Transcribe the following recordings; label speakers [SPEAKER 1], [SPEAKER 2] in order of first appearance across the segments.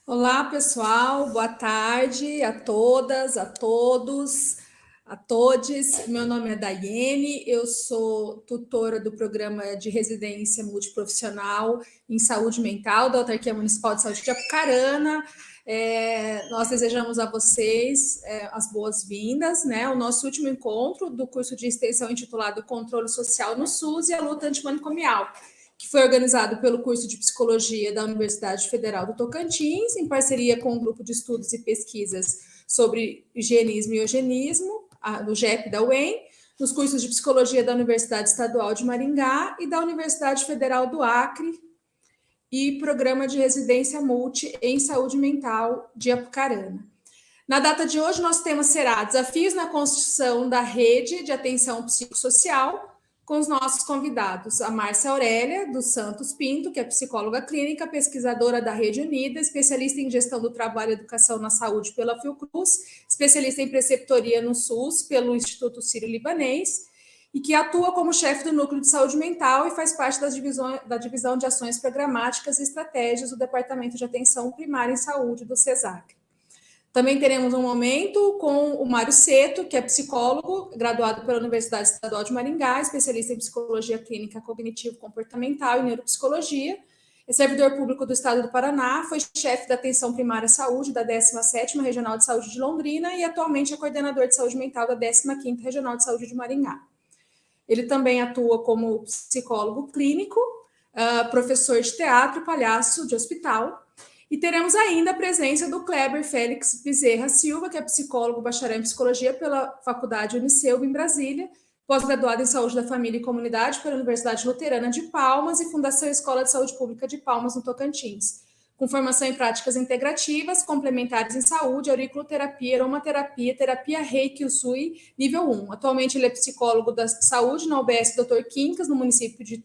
[SPEAKER 1] Olá, pessoal, boa tarde a todas, a todos, a todes. Meu nome é Daiane, eu sou tutora do programa de residência multiprofissional em saúde mental da Autarquia Municipal de Saúde de Apucarana. Nós desejamos a vocês as boas-vindas, né? O nosso último encontro do curso de extensão intitulado Controle Social no SUS e a Luta Antimanicomial, que foi organizado pelo curso de Psicologia da Universidade Federal do Tocantins, em parceria com o grupo de estudos e pesquisas sobre higienismo e eugenismo, do GEP da UEM, nos cursos de Psicologia da Universidade Estadual de Maringá e da Universidade Federal do Acre, e Programa de Residência Multi em Saúde Mental de Apucarana. Na data de hoje, nosso tema será Desafios na Construção da Rede de Atenção Psicossocial, com os nossos convidados, a Márcia Aurélia, dos Santos Pinto, que é psicóloga clínica, pesquisadora da Rede Unida, especialista em gestão do trabalho e educação na saúde pela Fiocruz, especialista em preceptoria no SUS pelo Instituto Sírio-Libanês, e que atua como chefe do Núcleo de Saúde Mental e faz parte da divisão de ações programáticas e estratégias do Departamento de Atenção Primária em Saúde do CESAC. Também teremos um momento com o Mário Seto, que é psicólogo, graduado pela Universidade Estadual de Maringá, especialista em psicologia clínica cognitivo-comportamental e neuropsicologia. É servidor público do Estado do Paraná, foi chefe da Atenção Primária à Saúde da 17ª Regional de Saúde de Londrina e atualmente é coordenador de saúde mental da 15ª Regional de Saúde de Maringá. Ele também atua como psicólogo clínico, professor de teatro, palhaço de hospital. E teremos ainda a presença do Kleber Félix Bezerra Silva, que é psicólogo, bacharel em psicologia pela Faculdade Uniceu, em Brasília, pós-graduado em saúde da família e comunidade pela Universidade Luterana de Palmas e Fundação Escola de Saúde Pública de Palmas, no Tocantins, com formação em práticas integrativas, complementares em saúde, auriculoterapia, aromaterapia, terapia Reiki Usui, nível 1. Atualmente ele é psicólogo da saúde na UBS Dr. Quincas, no município de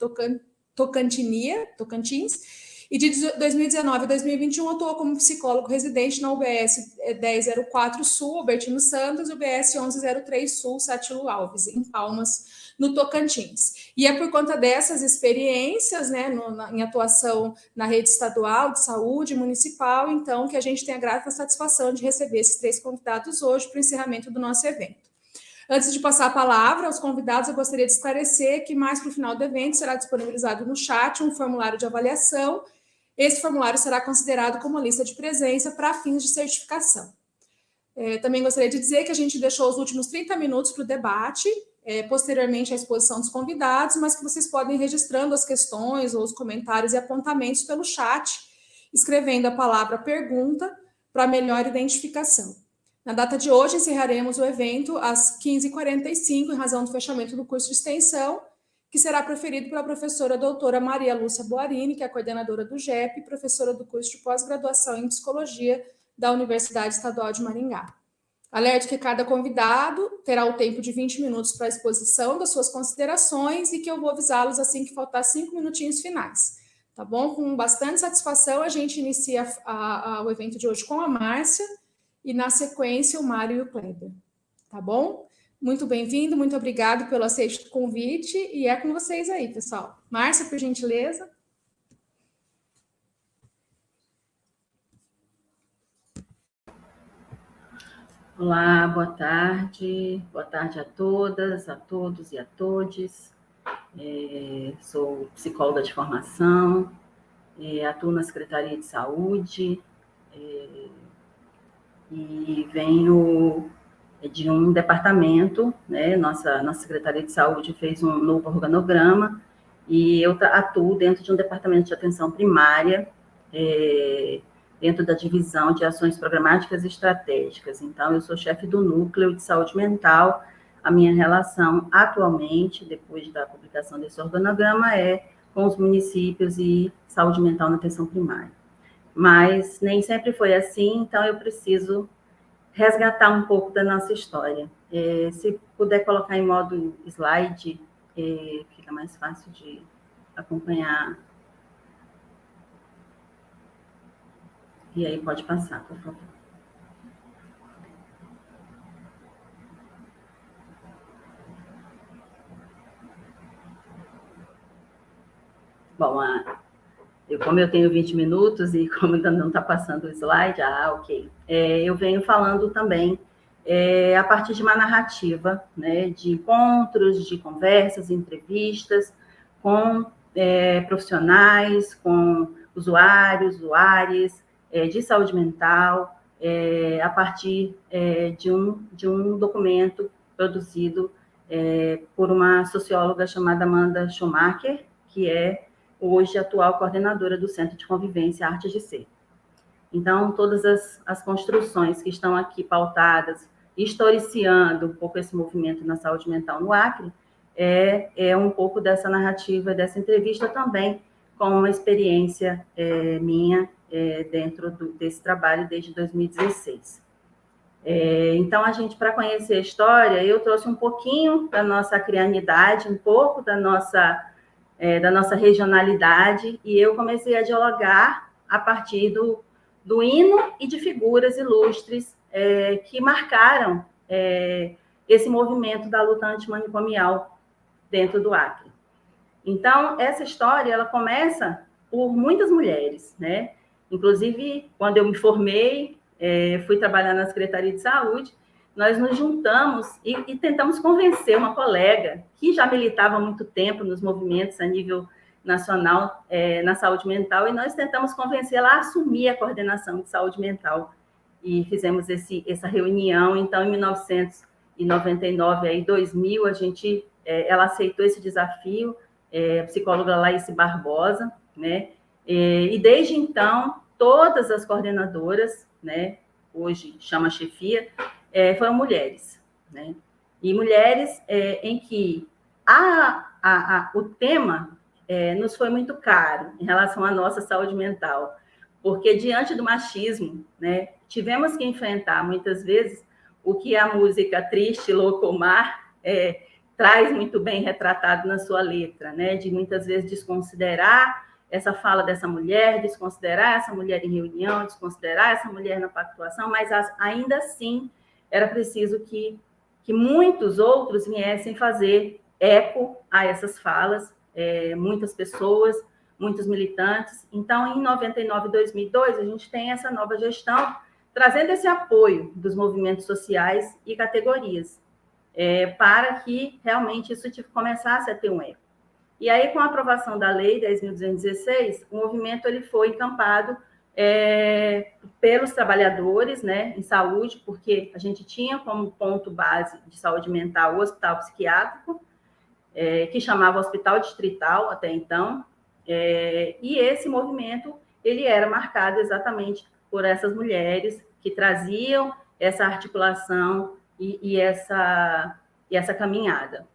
[SPEAKER 1] Tocantins, e de 2019 a 2021 atuou como psicólogo residente na UBS 1004 Sul, Albertino Santos, e UBS 1103 Sul, Sátilo Alves, em Palmas, no Tocantins. E é por conta dessas experiências, né, em atuação na rede estadual de saúde municipal, então, que a gente tem a grata satisfação de receber esses 3 convidados hoje para o encerramento do nosso evento. Antes de passar a palavra aos convidados, eu gostaria de esclarecer que mais para o final do evento será disponibilizado no chat um formulário de avaliação. Esse formulário será considerado como lista de presença para fins de certificação. Também gostaria de dizer que a gente deixou os últimos 30 minutos para o debate, posteriormente à exposição dos convidados, mas que vocês podem ir registrando as questões ou os comentários e apontamentos pelo chat, escrevendo a palavra pergunta para melhor identificação. Na data de hoje, encerraremos o evento às 15h45, em razão do fechamento do curso de extensão, que será proferido pela professora doutora Maria Lúcia Boarini, que é a coordenadora do GEP, professora do curso de pós-graduação em Psicologia da Universidade Estadual de Maringá. Alerto que cada convidado terá o tempo de 20 minutos para a exposição das suas considerações e que eu vou avisá-los assim que faltar 5 minutinhos finais. Tá bom? Com bastante satisfação, a gente inicia o evento de hoje com a Márcia e, na sequência, o Mário e o Kleber. Tá bom? Muito bem-vindo, muito obrigado pelo aceite do convite e é com vocês aí, pessoal. Márcia, por gentileza.
[SPEAKER 2] Olá, boa tarde a todas, a todos e a todes. Sou psicóloga de formação, atuo na Secretaria de Saúde e venho de um departamento, né? Nossa Secretaria de Saúde fez um novo organograma e eu atuo dentro de um departamento de atenção primária, dentro da divisão de ações programáticas e estratégicas. Então, eu sou chefe do núcleo de saúde mental. A minha relação atualmente, depois da publicação desse organograma, é com os municípios e saúde mental na atenção primária. Mas nem sempre foi assim, então eu preciso resgatar um pouco da nossa história. Se puder colocar em modo slide, fica mais fácil de acompanhar. E aí pode passar, por favor. Bom, Como eu tenho 20 minutos e como ainda não está passando o slide, ok. Eu venho falando também a partir de uma narrativa, né, de encontros, de conversas, entrevistas com profissionais, com usuários, usuárias de saúde mental, a partir de um documento produzido por uma socióloga chamada Amanda Schumacher, que é hoje atual coordenadora do Centro de Convivência Artes de Ser. Então, todas as construções que estão aqui pautadas, historicando um pouco esse movimento na saúde mental no Acre, é um pouco dessa narrativa, dessa entrevista também, com uma experiência minha dentro desse trabalho desde 2016. Então, para conhecer a história, eu trouxe um pouquinho da nossa acrianidade, um pouco da nossa regionalidade, e eu comecei a dialogar a partir do hino e de figuras ilustres que marcaram esse movimento da luta antimanicomial dentro do Acre. Então, essa história, ela começa por muitas mulheres, né? Inclusive, quando eu me formei, fui trabalhar na Secretaria de Saúde, nós nos juntamos e tentamos convencer uma colega que já militava há muito tempo nos movimentos a nível nacional na saúde mental, e nós tentamos convencê-la a assumir a coordenação de saúde mental. E fizemos essa reunião. Então, em 1999, aí 2000, ela aceitou esse desafio, a psicóloga Laís Barbosa, né? E desde então, todas as coordenadoras, né, hoje chama chefia, foram mulheres, né? E mulheres em que o tema nos foi muito caro em relação à nossa saúde mental, porque diante do machismo, né, tivemos que enfrentar muitas vezes o que a música Triste, Louco Mar traz muito bem retratado na sua letra, né, de muitas vezes desconsiderar essa fala dessa mulher, desconsiderar essa mulher em reunião, desconsiderar essa mulher na pactuação, mas ainda assim era preciso que muitos outros viessem fazer eco a essas falas, muitas pessoas, muitos militantes. Então, em 99 e 2002, a gente tem essa nova gestão, trazendo esse apoio dos movimentos sociais e categorias, para que realmente isso começasse a ter um eco. E aí, com a aprovação da Lei 10.216, o movimento ele foi encampado pelos trabalhadores, né, em saúde, porque a gente tinha como ponto base de saúde mental o hospital psiquiátrico, que chamava Hospital Distrital até então, e esse movimento ele era marcado exatamente por essas mulheres que traziam essa articulação e essa caminhada.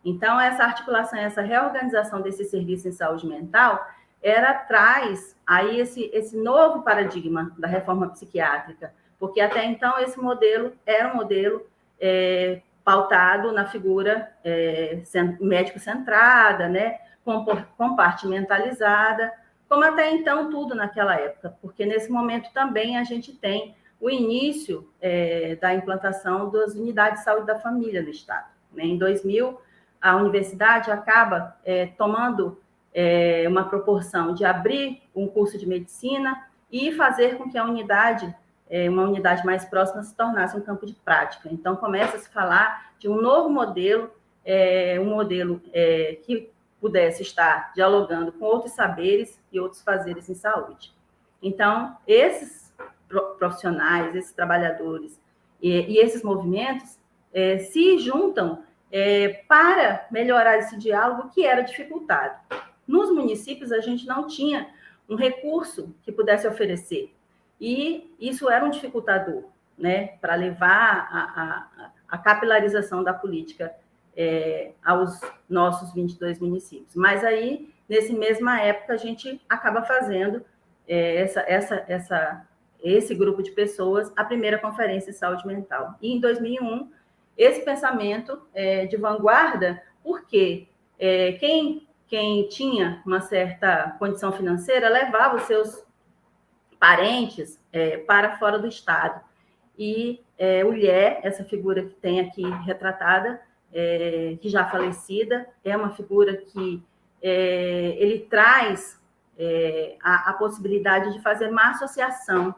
[SPEAKER 2] Então, essa articulação, essa reorganização desse serviço em saúde mental traz aí esse novo paradigma da reforma psiquiátrica, porque até então esse modelo era um modelo pautado na figura médico-centrada, né, compartimentalizada, como até então tudo naquela época, porque nesse momento também a gente tem o início da implantação das unidades de saúde da família no Estado. Né? Em 2000, a universidade acaba tomando uma proporção de abrir um curso de medicina e fazer com que a unidade, uma unidade mais próxima, se tornasse um campo de prática. Então, começa a se falar de um novo modelo, um modelo que pudesse estar dialogando com outros saberes e outros fazeres em saúde. Então, esses profissionais, esses trabalhadores e esses movimentos se juntam para melhorar esse diálogo que era dificultado. Nos municípios, a gente não tinha um recurso que pudesse oferecer, e isso era um dificultador, né, para levar a capilarização da política aos nossos 22 municípios. Mas aí, nessa mesma época, a gente acaba fazendo esse grupo de pessoas a primeira conferência de saúde mental. E em 2001, esse pensamento de vanguarda, porque quem tinha uma certa condição financeira levava os seus parentes para fora do estado. E o Lhé, essa figura que tem aqui retratada, que já falecida, é uma figura que ele traz a possibilidade de fazer uma associação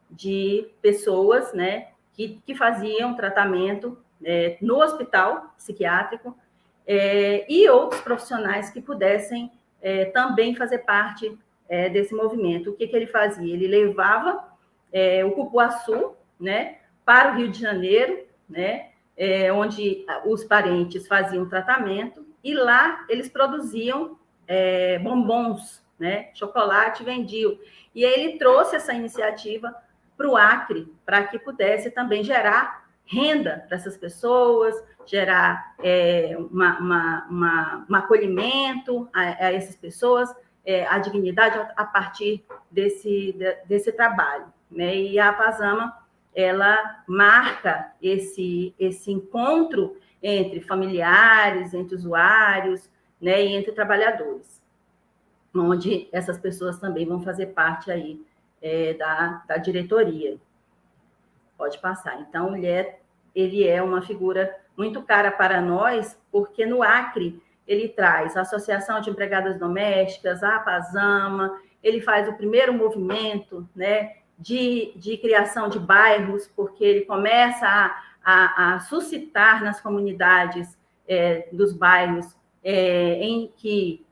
[SPEAKER 2] de pessoas, né, que faziam tratamento no hospital psiquiátrico e outros profissionais que pudessem também fazer parte desse movimento. O que ele fazia? Ele levava o cupuaçu, né, para o Rio de Janeiro, né, onde os parentes faziam tratamento, e lá eles produziam bombons, né, chocolate, vendiam. E aí ele trouxe essa iniciativa para o Acre, para que pudesse também gerar renda para essas pessoas, gerar um acolhimento a essas pessoas, a dignidade a partir desse trabalho, né? E a Apazama, ela marca esse encontro entre familiares, entre usuários, né, e entre trabalhadores, onde essas pessoas também vão fazer parte aí da diretoria. Pode passar. Então, ele é uma figura muito cara para nós, porque no Acre ele traz a Associação de Empregadas Domésticas, a Apazama, ele faz o primeiro movimento, né, de criação de bairros, porque ele começa a suscitar nas comunidades dos bairros em que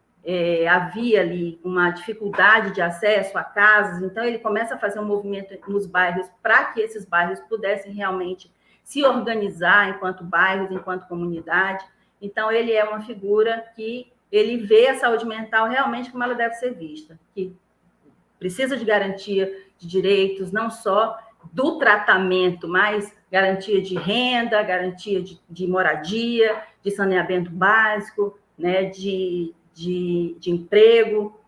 [SPEAKER 2] havia ali uma dificuldade de acesso a casas, então ele começa a fazer um movimento nos bairros para que esses bairros pudessem realmente se organizar enquanto bairros, enquanto comunidade. Então, ele é uma figura que ele vê a saúde mental realmente como ela deve ser vista, que precisa de garantia de direitos, não só do tratamento, mas garantia de renda, garantia de moradia, de saneamento básico, né, de emprego,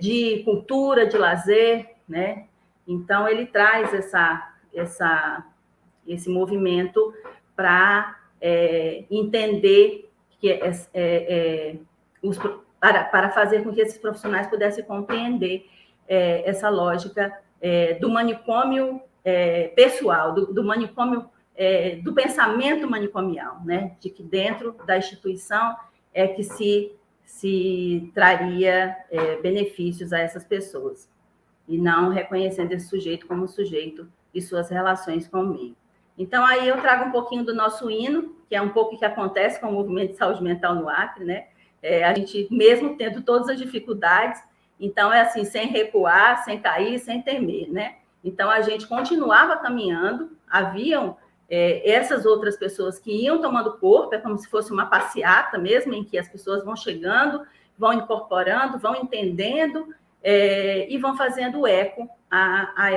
[SPEAKER 2] de cultura, de lazer, né? Então, ele traz esse movimento para entender que para fazer com que esses profissionais pudessem compreender essa lógica do manicômio pessoal, do manicômio, do pensamento manicomial, né? De que dentro da instituição que se traria benefícios a essas pessoas, e não reconhecendo esse sujeito como sujeito e suas relações com o meio. Então, aí eu trago um pouquinho do nosso hino, que é um pouco o que acontece com o movimento de saúde mental no Acre, né? A gente, mesmo tendo todas as dificuldades, então é assim, sem recuar, sem cair, sem temer, né? Então, a gente continuava caminhando, haviam essas outras pessoas que iam tomando corpo, é como se fosse uma passeata mesmo, em que as pessoas vão chegando, vão incorporando, vão entendendo e vão fazendo eco a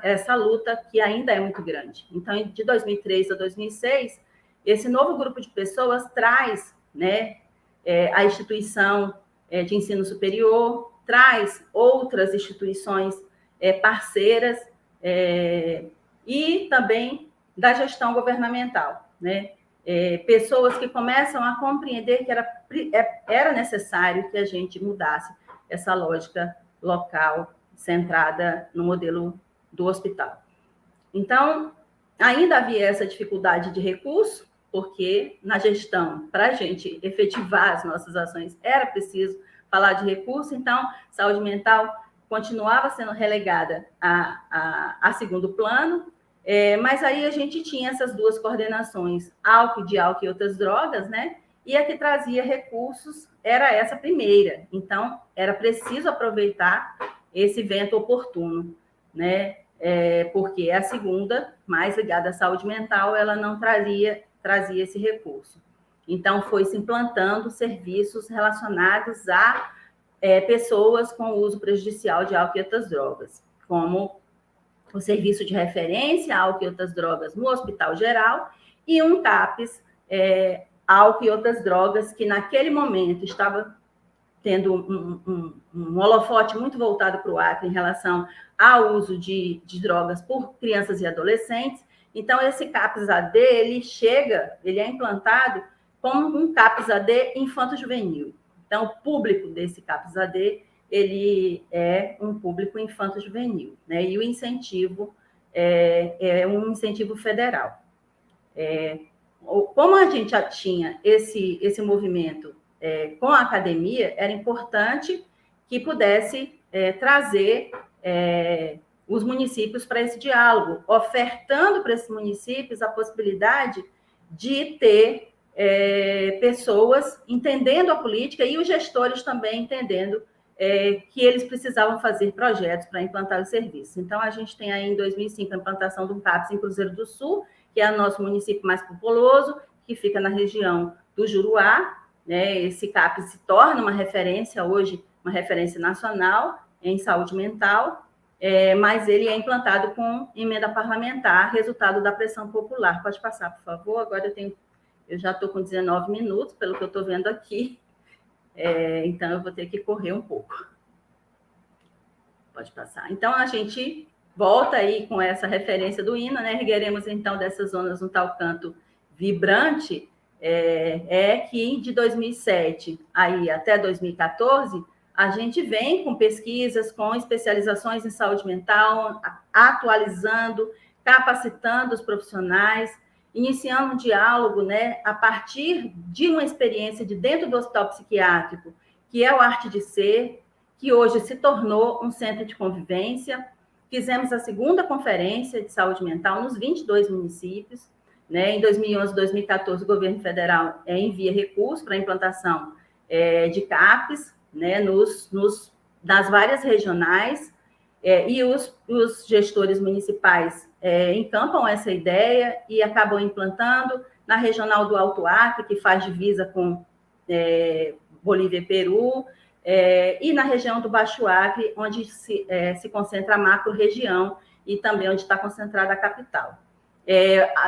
[SPEAKER 2] essa luta que ainda é muito grande. Então, de 2003 a 2006, esse novo grupo de pessoas traz, né, a instituição de ensino superior, traz outras instituições parceiras e também da gestão governamental, né? Pessoas que começam a compreender que era necessário que a gente mudasse essa lógica local centrada no modelo do hospital. Então, ainda havia essa dificuldade de recurso, porque na gestão, para a gente efetivar as nossas ações, era preciso falar de recurso, então, saúde mental continuava sendo relegada a segundo plano, mas aí a gente tinha essas duas coordenações, álcool e outras drogas, né? E a que trazia recursos era essa primeira. Então, era preciso aproveitar esse vento oportuno, né? Porque a segunda, mais ligada à saúde mental, ela não trazia esse recurso. Então, foi se implantando serviços relacionados a pessoas com uso prejudicial de álcool e outras drogas, como o serviço de referência álcool e outras drogas no Hospital Geral e um CAPS álcool e outras drogas, que naquele momento estava tendo um holofote muito voltado para o Acre em relação ao uso de drogas por crianças e adolescentes. Então, esse CAPS-AD, ele é implantado como um CAPS-AD infanto-juvenil. Então, o público desse CAPS-AD, ele é um público infanto-juvenil, né? E o incentivo é um incentivo federal. Como a gente já tinha esse movimento com a academia, era importante que pudesse trazer os municípios para esse diálogo, ofertando para esses municípios a possibilidade de ter pessoas entendendo a política e os gestores também entendendo que eles precisavam fazer projetos para implantar os serviços. Então, a gente tem aí em 2005 a implantação do CAPS em Cruzeiro do Sul, que é o nosso município mais populoso, que fica na região do Juruá, né? Esse CAPS se torna uma referência hoje, uma referência nacional em saúde mental, mas ele é implantado com emenda parlamentar, resultado da pressão popular. Pode passar, por favor? Agora eu já estou com 19 minutos, pelo que eu estou vendo aqui, então eu vou ter que correr um pouco. Pode passar. Então, a gente volta aí com essa referência do hino, né? Ergueremos, então, dessas zonas um tal canto vibrante, que de 2007 aí até 2014, a gente vem com pesquisas, com especializações em saúde mental, atualizando, capacitando os profissionais, iniciando um diálogo, né, a partir de uma experiência de dentro do hospital psiquiátrico, que é o Arte de Ser, que hoje se tornou um centro de convivência. Fizemos a segunda conferência de saúde mental nos 22 municípios, né? Em 2011, 2014, o governo federal envia recursos para a implantação de CAPs, né, nas várias regionais, e os gestores municipais encampam essa ideia e acabam implantando na regional do Alto Acre, que faz divisa com Bolívia e Peru, e na região do Baixo Acre, onde se concentra a macro-região e também onde está concentrada a capital.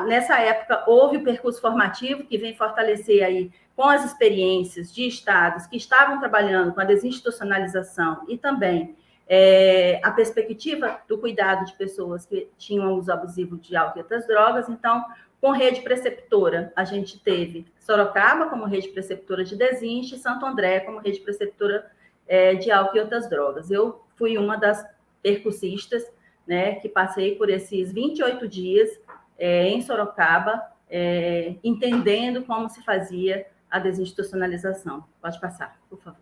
[SPEAKER 2] Nessa época, houve o percurso formativo, que vem fortalecer aí com as experiências de estados que estavam trabalhando com a desinstitucionalização e também a perspectiva do cuidado de pessoas que tinham uso abusivo de álcool e outras drogas. Então, com rede preceptora, a gente teve Sorocaba como rede preceptora de desinste e Santo André como rede preceptora de álcool e outras drogas. Eu fui uma das percussistas, né, que passei por esses 28 dias em Sorocaba, entendendo como se fazia a desinstitucionalização. Pode passar, por favor.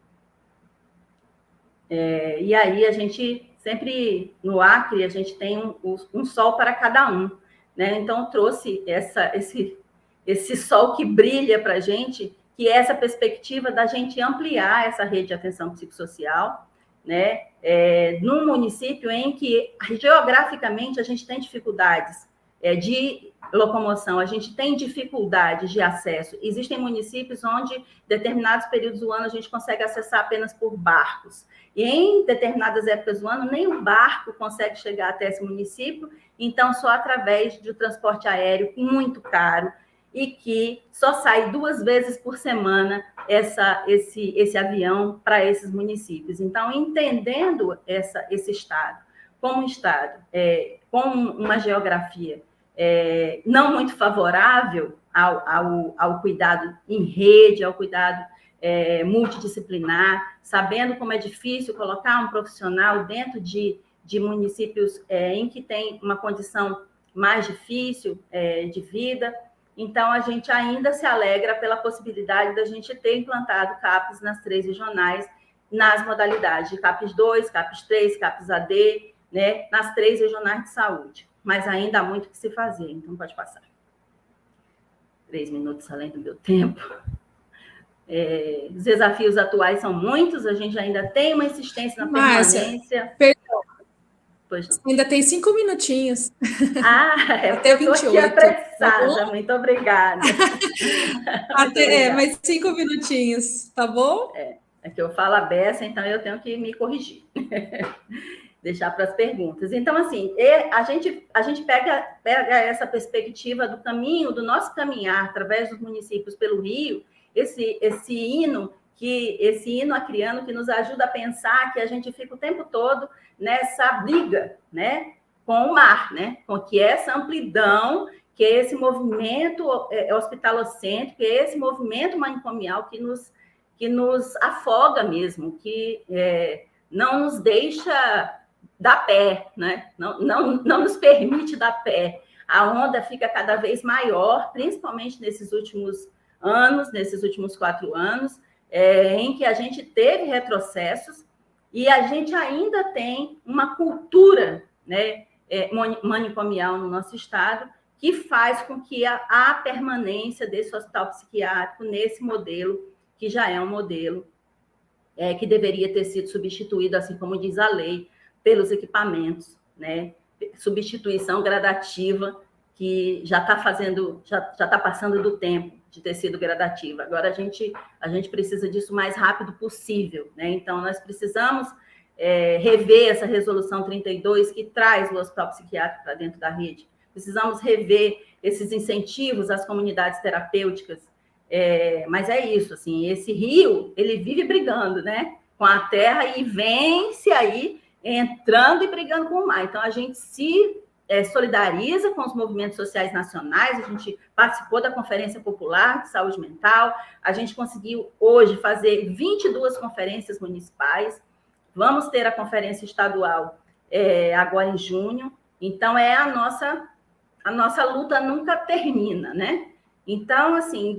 [SPEAKER 2] E aí, a gente sempre, no Acre, a gente tem um sol para cada um, né? Então, trouxe esse sol que brilha para a gente, que é essa perspectiva da gente ampliar essa rede de atenção psicossocial, né? Num município em que, geograficamente, a gente tem dificuldades de locomoção, a gente tem dificuldades de acesso. Existem municípios onde, determinados períodos do ano, a gente consegue acessar apenas por barcos. E em determinadas épocas do ano, nem o barco consegue chegar até esse município, então só através de um transporte aéreo muito caro e que só sai 2 vezes por semana esse avião para esses municípios. Então, entendendo esse estado como um estado, com uma geografia não muito favorável ao cuidado em rede, ao cuidado multidisciplinar, sabendo como é difícil colocar um profissional dentro de municípios em que tem uma condição mais difícil de vida. Então, a gente ainda se alegra pela possibilidade da gente ter implantado CAPs nas 3 regionais, nas modalidades de CAPs 2, CAPs 3, CAPs AD, né, nas 3 regionais de saúde. Mas ainda há muito que se fazer, então pode passar. 3 minutos além do meu tempo. Os desafios atuais são muitos, a gente ainda tem uma insistência na permanência.
[SPEAKER 1] Perdão.
[SPEAKER 2] Pois não.
[SPEAKER 1] Ainda tem 5 minutinhos.
[SPEAKER 2] Até eu estou aqui apressada, tá, muito obrigada.
[SPEAKER 1] Mais 5 minutinhos, tá bom?
[SPEAKER 2] É que eu falo a beça, então eu tenho que me corrigir. Deixar para as perguntas. Então, assim, a gente pega essa perspectiva do caminho, do nosso caminhar através dos municípios pelo Rio, esse hino acriano que nos ajuda a pensar que a gente fica o tempo todo nessa briga, né, com o mar, né, com que essa amplidão, que é esse movimento hospitalocêntrico, que é esse movimento manicomial que nos afoga mesmo, que não nos deixa dar pé, né? Não nos permite dar pé. A onda fica cada vez maior, principalmente nesses últimos anos, nesses últimos 4 anos, em que a gente teve retrocessos E a gente ainda tem uma cultura, né, manicomial no nosso estado, que faz com que a permanência desse hospital psiquiátrico nesse modelo, que já é um modelo que deveria ter sido substituído, assim como diz a lei, pelos equipamentos, né? Substituição gradativa, que já está passando do tempo de ter sido gradativa. Agora a gente precisa disso o mais rápido possível, né? Então, nós precisamos rever essa resolução 32 que traz o hospital psiquiátrico para dentro da rede. Precisamos rever esses incentivos às comunidades terapêuticas. Mas é isso, assim, esse rio, ele vive brigando, né, com a terra e vence aí, entrando e brigando com o mar. Então, a gente se solidariza com os movimentos sociais nacionais, a gente participou da Conferência Popular de Saúde Mental, a gente conseguiu hoje fazer 22 conferências municipais, vamos ter a conferência estadual agora em junho, então a nossa luta nunca termina, né? Então, assim,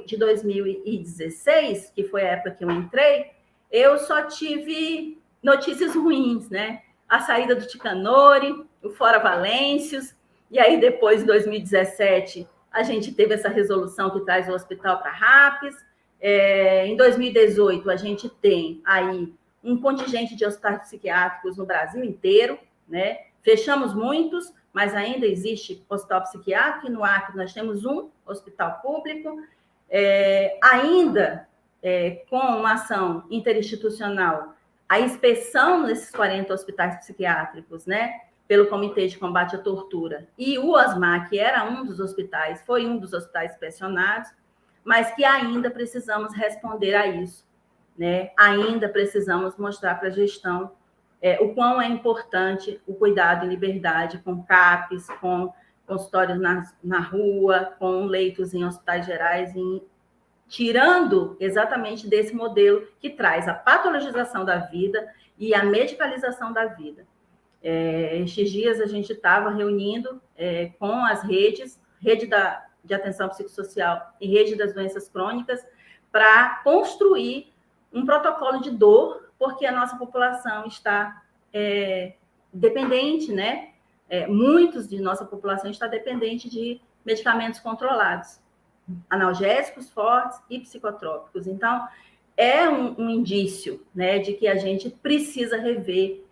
[SPEAKER 2] de 2016, que foi a época que eu entrei, eu só tive notícias ruins, né? A saída do Ticanori, o Fora Valêncios, e aí depois, em 2017, a gente teve essa resolução que traz o hospital para RAPS. Em 2018, a gente tem aí um contingente de hospitais psiquiátricos no Brasil inteiro, né? Fechamos muitos, mas ainda existe hospital psiquiátrico, e no Acre nós temos um hospital público, ainda com uma ação interinstitucional, a inspeção nesses 40 hospitais psiquiátricos, né, pelo Comitê de Combate à Tortura, e o OSMAR, que era um dos hospitais, foi um dos hospitais inspecionados, mas que ainda precisamos responder a isso, né? Ainda precisamos mostrar para a gestão o quão é importante o cuidado em liberdade com CAPs, com consultórios na rua, com leitos em hospitais gerais, tirando exatamente desse modelo que traz a patologização da vida e a medicalização da vida. Estes dias a gente estava reunindo com as redes, de atenção psicossocial e rede das doenças crônicas, para construir um protocolo de dor, porque a nossa população está dependente, né? Muitos de nossa população está dependente de medicamentos controlados, analgésicos fortes e psicotrópicos. Então, é um indício, né, de que a gente precisa reverter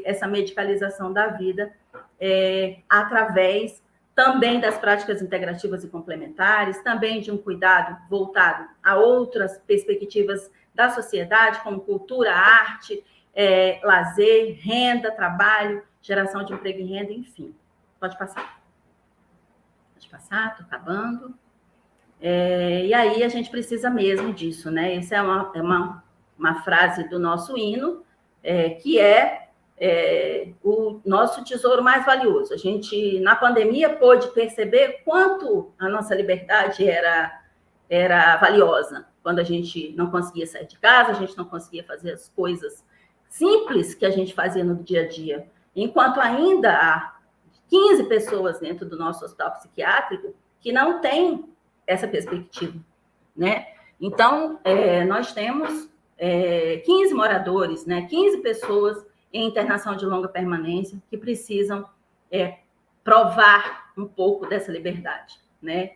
[SPEAKER 2] essa medicalização da vida através também das práticas integrativas e complementares, também de um cuidado voltado a outras perspectivas da sociedade, como cultura, arte, lazer, renda, trabalho, geração de emprego e renda, enfim. Pode passar. Pode passar, estou acabando. E aí a gente precisa mesmo disso, né? Essa é uma frase do nosso hino, que o nosso tesouro mais valioso. A gente, na pandemia, pôde perceber quanto a nossa liberdade era valiosa. Quando a gente não conseguia sair de casa, a gente não conseguia fazer as coisas simples que a gente fazia no dia a dia. Enquanto ainda há 15 pessoas dentro do nosso hospital psiquiátrico que não têm essa perspectiva, né? Então, nós temos 15 moradores, né? 15 pessoas em internação de longa permanência que precisam provar um pouco dessa liberdade, né?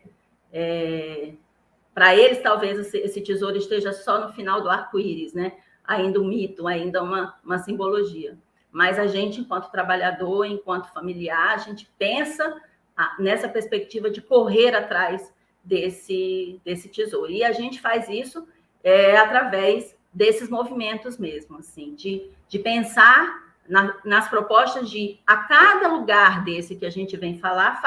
[SPEAKER 2] Para eles, talvez esse tesouro esteja só no final do arco-íris, né? Ainda um mito, ainda uma simbologia. Mas a gente, enquanto trabalhador, enquanto familiar, a gente pensa nessa perspectiva de correr atrás desse tesouro. E a gente faz isso através desses movimentos mesmo, assim, de pensar nas propostas de, a cada lugar desse que a gente vem falar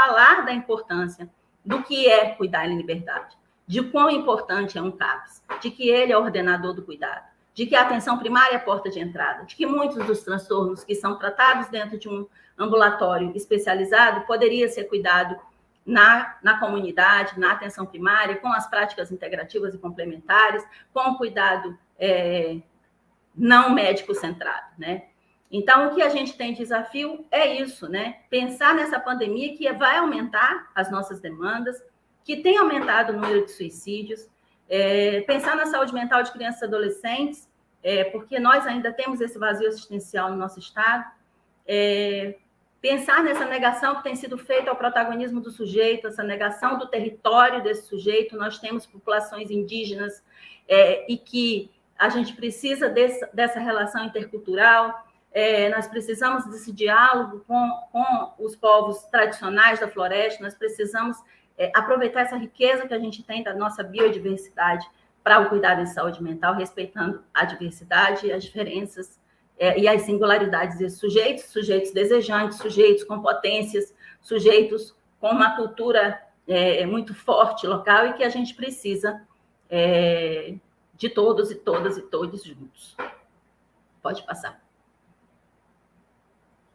[SPEAKER 2] da importância do que é cuidar em liberdade, de quão importante é um CAPS, de que ele é o ordenador do cuidado, de que a atenção primária é a porta de entrada, de que muitos dos transtornos que são tratados dentro de um ambulatório especializado poderia ser cuidado na comunidade, na atenção primária, com as práticas integrativas e complementares, com o cuidado não médico-centrado, né? Então, o que a gente tem de desafio é isso, né? Pensar nessa pandemia que vai aumentar as nossas demandas, que tem aumentado o número de suicídios, pensar na saúde mental de crianças e adolescentes, porque nós ainda temos esse vazio assistencial no nosso Estado, pensar nessa negação que tem sido feita ao protagonismo do sujeito, essa negação do território desse sujeito. Nós temos populações indígenas e que a gente precisa dessa relação intercultural, nós precisamos desse diálogo com os povos tradicionais da floresta, nós precisamos aproveitar essa riqueza que a gente tem da nossa biodiversidade para o cuidado de saúde mental, respeitando a diversidade e as diferenças e as singularidades desses sujeitos desejantes, sujeitos com potências, sujeitos com uma cultura muito forte local e que a gente precisa de todos e todas e todos juntos. Pode passar.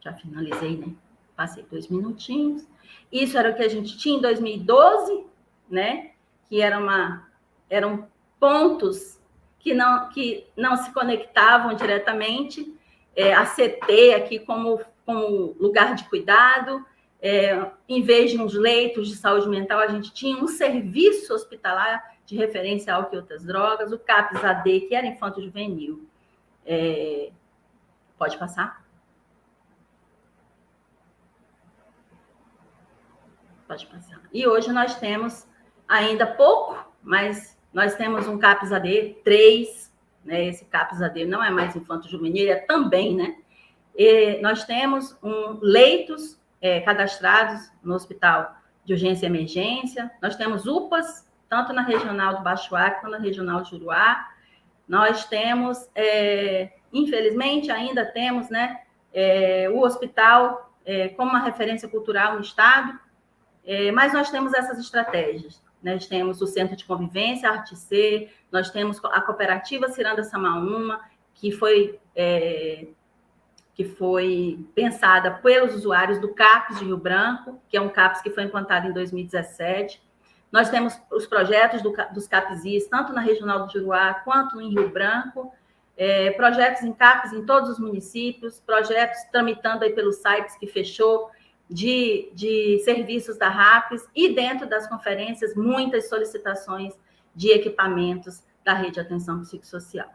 [SPEAKER 2] Já finalizei, né? Passei 2 minutinhos. Isso era o que a gente tinha em 2012, né? Que eram pontos que não se conectavam diretamente. A CT aqui como lugar de cuidado. Em vez de uns leitos de saúde mental, a gente tinha um serviço hospitalar de referência a álcool e outras drogas, o CAPS-AD, que era infanto-juvenil. Pode passar? Pode passar. E hoje nós temos ainda pouco, mas nós temos um CAPS-AD 3, né? Esse CAPS-AD não é mais infanto-juvenil, é também, né? E nós temos leitos cadastrados no Hospital de Urgência e Emergência, nós temos UPAs, tanto na Regional do Baixo Acre quanto na Regional de Juruá. Nós temos, infelizmente, ainda temos, né, o hospital como uma referência cultural no Estado, mas nós temos essas estratégias. Nós temos o Centro de Convivência, a Articê, nós temos a Cooperativa Ciranda Samaúma, que foi pensada pelos usuários do CAPS de Rio Branco, que é um CAPS que foi implantado em 2017. Nós temos os projetos dos CAPSIs, tanto na Regional do Juruá quanto em Rio Branco, projetos em CAPS em todos os municípios, projetos tramitando aí pelo SAIPS, que fechou, de serviços da RAPS, e dentro das conferências, muitas solicitações de equipamentos da Rede de Atenção Psicossocial.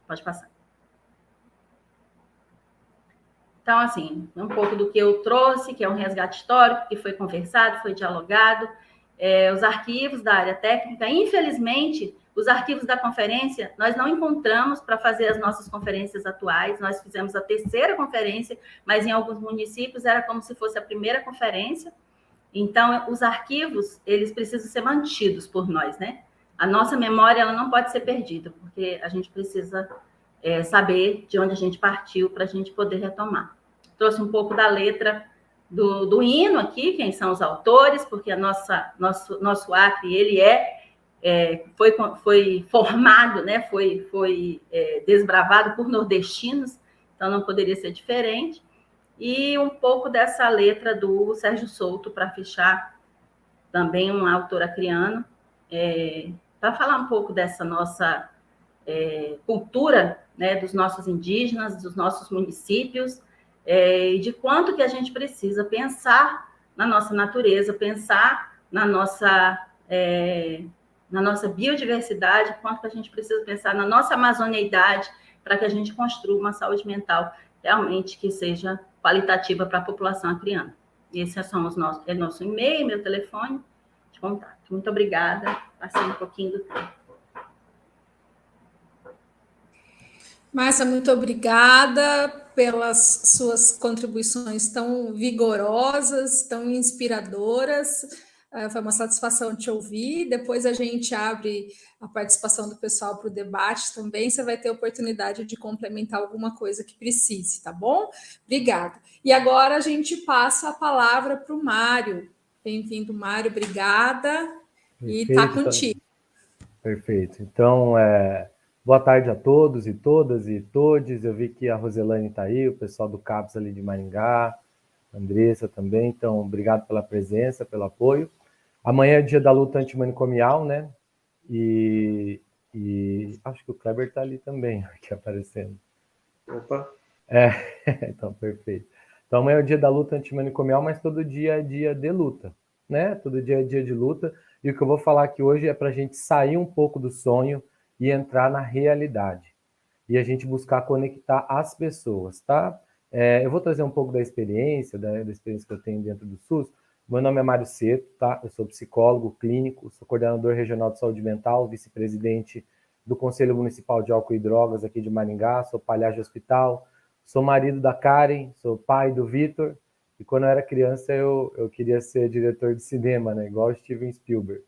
[SPEAKER 2] Pode passar. Então, assim, um pouco do que eu trouxe, que é um resgate histórico, que foi conversado, foi dialogado, os arquivos da área técnica. Infelizmente, os arquivos da conferência, nós não encontramos para fazer as nossas conferências atuais. Nós fizemos a 3ª conferência, mas em alguns municípios era como se fosse a 1ª conferência. Então, os arquivos, eles precisam ser mantidos por nós, né? A nossa memória, ela não pode ser perdida, porque a gente precisa saber de onde a gente partiu para a gente poder retomar. Trouxe um pouco da letra do hino aqui, quem são os autores, porque nosso Acre, ele foi formado, né? foi desbravado por nordestinos, então não poderia ser diferente. E um pouco dessa letra do Sérgio Souto, para fechar, também um autor acreano, para falar um pouco dessa nossa cultura, né, dos nossos indígenas, dos nossos municípios, e de quanto que a gente precisa pensar na nossa natureza, pensar na nossa biodiversidade, quanto que a gente precisa pensar na nossa amazoneidade, para que a gente construa uma saúde mental realmente que seja qualitativa para a população acreana. Esse é nosso e-mail, meu telefone de contato. Muito obrigada. Passei um pouquinho do tempo.
[SPEAKER 1] Márcia, muito obrigada pelas suas contribuições tão vigorosas, tão inspiradoras. Foi uma satisfação te ouvir. Depois a gente abre a participação do pessoal para o debate também. Você vai ter a oportunidade de complementar alguma coisa que precise, tá bom? Obrigada. E agora a gente passa a palavra para o Mário. Bem-vindo, Mário. Obrigada. E está contigo.
[SPEAKER 3] Perfeito. Então, boa tarde a todos e todas e todes. Eu vi que a Roselane está aí, o pessoal do CAPS ali de Maringá, a Andressa também. Então, obrigado pela presença, pelo apoio. Amanhã é dia da luta antimanicomial, né? E acho que o Kleber está ali também, aqui aparecendo.
[SPEAKER 4] Opa!
[SPEAKER 3] Então, perfeito. Então, amanhã é o dia da luta antimanicomial, mas todo dia é dia de luta, né? Todo dia é dia de luta. E o que eu vou falar aqui hoje é para a gente sair um pouco do sonho e entrar na realidade. e a gente buscar conectar as pessoas, tá? Eu vou trazer um pouco da experiência, da experiência que eu tenho dentro do SUS. Meu nome é Mário Seto, tá? Eu sou psicólogo clínico, sou coordenador regional de saúde mental, vice-presidente do Conselho Municipal de Álcool e Drogas aqui de Maringá, sou palhaço de hospital, sou marido da Karen, sou pai do Vitor, e quando eu era criança eu queria ser diretor de cinema, né? Igual o Steven Spielberg.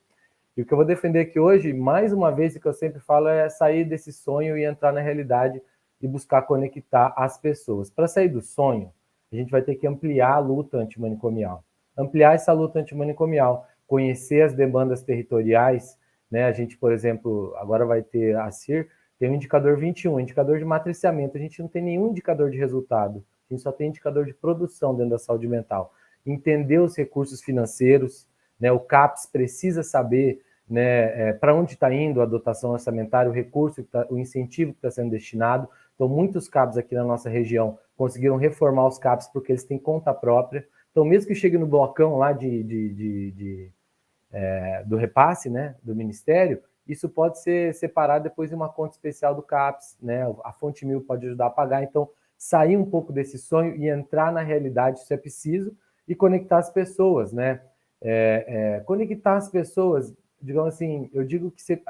[SPEAKER 3] E o que eu vou defender aqui hoje, mais uma vez, o que eu sempre falo é sair desse sonho e entrar na realidade e buscar conectar as pessoas. Para sair do sonho, a gente vai ter que ampliar a luta antimanicomial. Ampliar essa luta antimanicomial, conhecer as demandas territoriais, né? A gente, por exemplo, agora vai ter a CIR, tem o indicador 21, indicador de matriciamento. A gente não tem nenhum indicador de resultado, a gente só tem indicador de produção dentro da saúde mental. Entender os recursos financeiros, né? O CAPES precisa saber, né, para onde está indo a dotação orçamentária, o recurso, o incentivo que está sendo destinado. Então, muitos CAPs aqui na nossa região conseguiram reformar os CAPs porque eles têm conta própria. Então, mesmo que chegue no blocão lá do repasse, né, do Ministério, isso pode ser separado depois em uma conta especial do CAPS, né? A Fonte Mil pode ajudar a pagar. Então, sair um pouco desse sonho e entrar na realidade, isso é preciso, e conectar as pessoas, né? Conectar as pessoas, digamos assim, eu digo que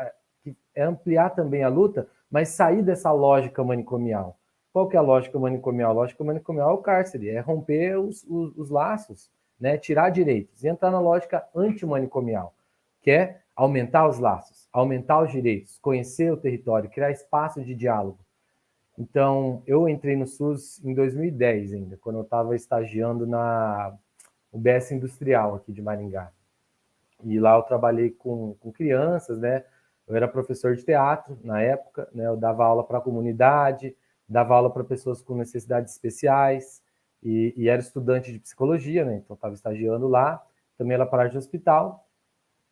[SPEAKER 3] é ampliar também a luta, mas sair dessa lógica manicomial. Qual que é a lógica manicomial? A lógica manicomial é o cárcere, é romper os laços, né? Tirar direitos e entrar na lógica antimanicomial, que é aumentar os laços, aumentar os direitos, conhecer o território, criar espaço de diálogo. Então, eu entrei no SUS em 2010 ainda, quando eu estava estagiando na UBS Industrial aqui de Maringá. E lá eu trabalhei com crianças, né? Eu era professor de teatro na época, né? Eu dava aula para a comunidade, dava aula para pessoas com necessidades especiais e era estudante de psicologia, né? Então estava estagiando lá, também era parada de hospital.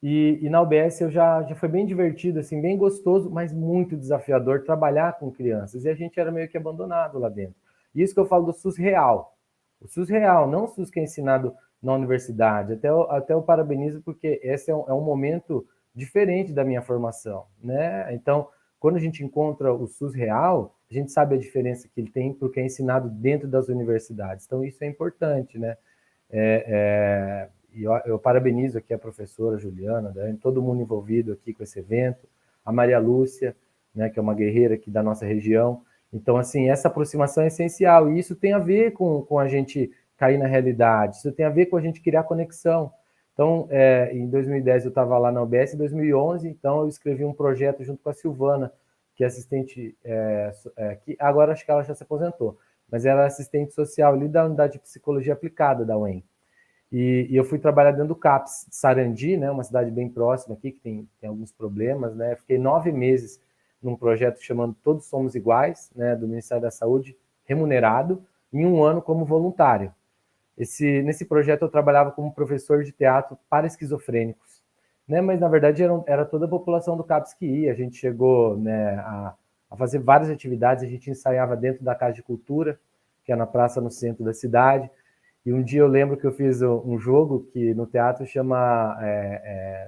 [SPEAKER 3] E na UBS eu já foi bem divertido, assim, bem gostoso, mas muito desafiador trabalhar com crianças. E a gente era meio que abandonado lá dentro. E isso que eu falo do SUS real. O SUS real, não o SUS que é ensinado na universidade. Até eu parabenizo porque esse é um momento diferente da minha formação, né? Então, quando a gente encontra o SUS real, a gente sabe a diferença que ele tem porque é ensinado dentro das universidades. Então, isso é importante, né? E eu parabenizo aqui a professora Juliana, né, todo mundo envolvido aqui com esse evento, a Maria Lúcia, né, que é uma guerreira aqui da nossa região. Então, assim, essa aproximação é essencial, e isso tem a ver com a gente cair na realidade, isso tem a ver com a gente criar conexão. Então, em 2010 eu estava lá na UBS, em 2011, então eu escrevi um projeto junto com a Silvana, que é assistente, que agora acho que ela já se aposentou, mas era assistente social ali da unidade de psicologia aplicada da UEM. E eu fui trabalhar dentro do CAPS de Sarandi, né, uma cidade bem próxima aqui, que tem alguns problemas, né? Fiquei 9 meses num projeto chamado Todos Somos Iguais, né, do Ministério da Saúde, remunerado, e 1 ano como voluntário. Nesse projeto eu trabalhava como professor de teatro para esquizofrênicos, né, mas na verdade era toda a população do CAPS que ia. A gente chegou, né, a fazer várias atividades, a gente ensaiava dentro da Casa de Cultura, que é na praça no centro da cidade. E um dia eu lembro que eu fiz um jogo que no teatro chama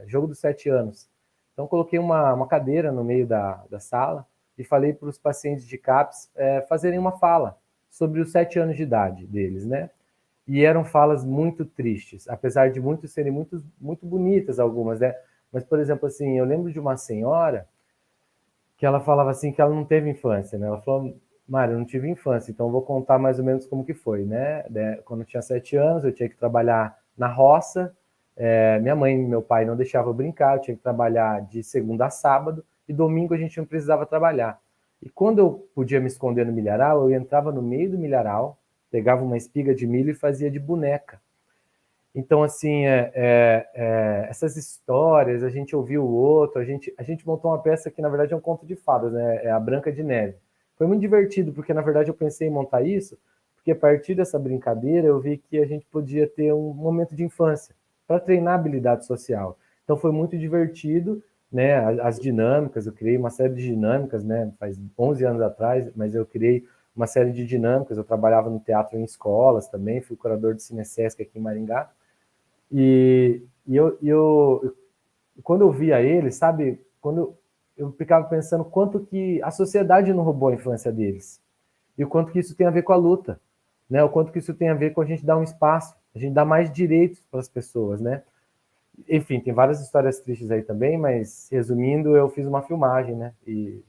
[SPEAKER 3] Jogo dos 7 anos. Então coloquei uma cadeira no meio da sala e falei para os pacientes de CAPS fazerem uma fala sobre os 7 anos de idade deles, né? E eram falas muito tristes, apesar de muitos serem muito, muito bonitas algumas, né? Mas, por exemplo, assim, eu lembro de uma senhora que ela falava assim que ela não teve infância, né? Ela falou: Mário, eu não tive infância, então eu vou contar mais ou menos como que foi, né? Quando eu tinha 7 anos, eu tinha que trabalhar na roça, minha mãe e meu pai não deixavam eu brincar, eu tinha que trabalhar de segunda a sábado, e domingo a gente não precisava trabalhar. E quando eu podia me esconder no milharal, eu entrava no meio do milharal, pegava uma espiga de milho e fazia de boneca. Então, assim, essas histórias, a gente ouviu o outro, a gente montou uma peça que, na verdade, é um conto de fadas, né? É a Branca de Neve. Foi muito divertido, porque, na verdade, eu pensei em montar isso, porque a partir dessa brincadeira eu vi que a gente podia ter um momento de infância para treinar a habilidade social. Então, foi muito divertido, né? As dinâmicas, eu criei uma série de dinâmicas, né? Faz 11 anos atrás, mas eu criei uma série de dinâmicas. Eu trabalhava no teatro em escolas também, fui curador de Cinesesc aqui em Maringá. E quando eu via ele, sabe, quando eu ficava pensando quanto que a sociedade não roubou a infância deles. E o quanto que isso tem a ver com a luta, né? O quanto que isso tem a ver com a gente dar um espaço, a gente dar mais direitos para as pessoas, né? Enfim, tem várias histórias tristes aí também, mas resumindo, eu fiz uma filmagem, né? E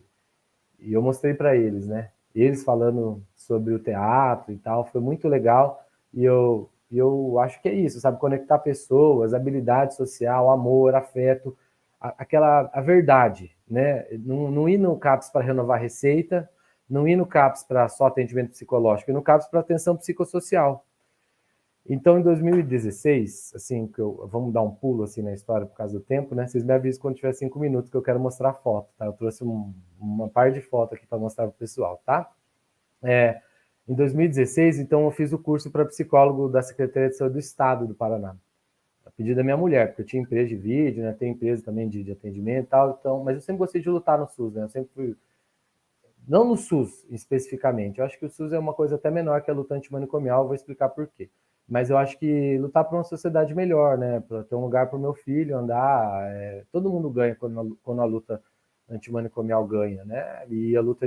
[SPEAKER 3] eu mostrei para eles, né? Eles falando sobre o teatro e tal, foi muito legal. E eu acho que é isso, sabe? Conectar pessoas, habilidade social, amor, afeto, a verdade, né? Não ir no CAPS para renovar receita, não ir no CAPS para só atendimento psicológico, ir no CAPS para atenção psicossocial. Então, em 2016, assim, vamos dar um pulo assim na história por causa do tempo, né? Vocês me avisam quando tiver 5 minutos que eu quero mostrar foto, tá? Eu trouxe uma par de foto aqui para mostrar para o pessoal, tá? Em 2016, então, eu fiz o curso para psicólogo da Secretaria de Saúde do Estado do Paraná, a pedido da minha mulher, porque eu tinha empresa de vídeo, né? Tem empresa também de atendimento e tal, então, mas eu sempre gostei de lutar no SUS, né? Eu sempre fui, não no SUS especificamente, eu acho que o SUS é uma coisa até menor que a luta antimanicomial, eu vou explicar por quê. Mas eu acho que lutar por uma sociedade melhor, né? Para ter um lugar para o meu filho andar, todo mundo ganha quando a luta antimanicomial ganha, né? E a luta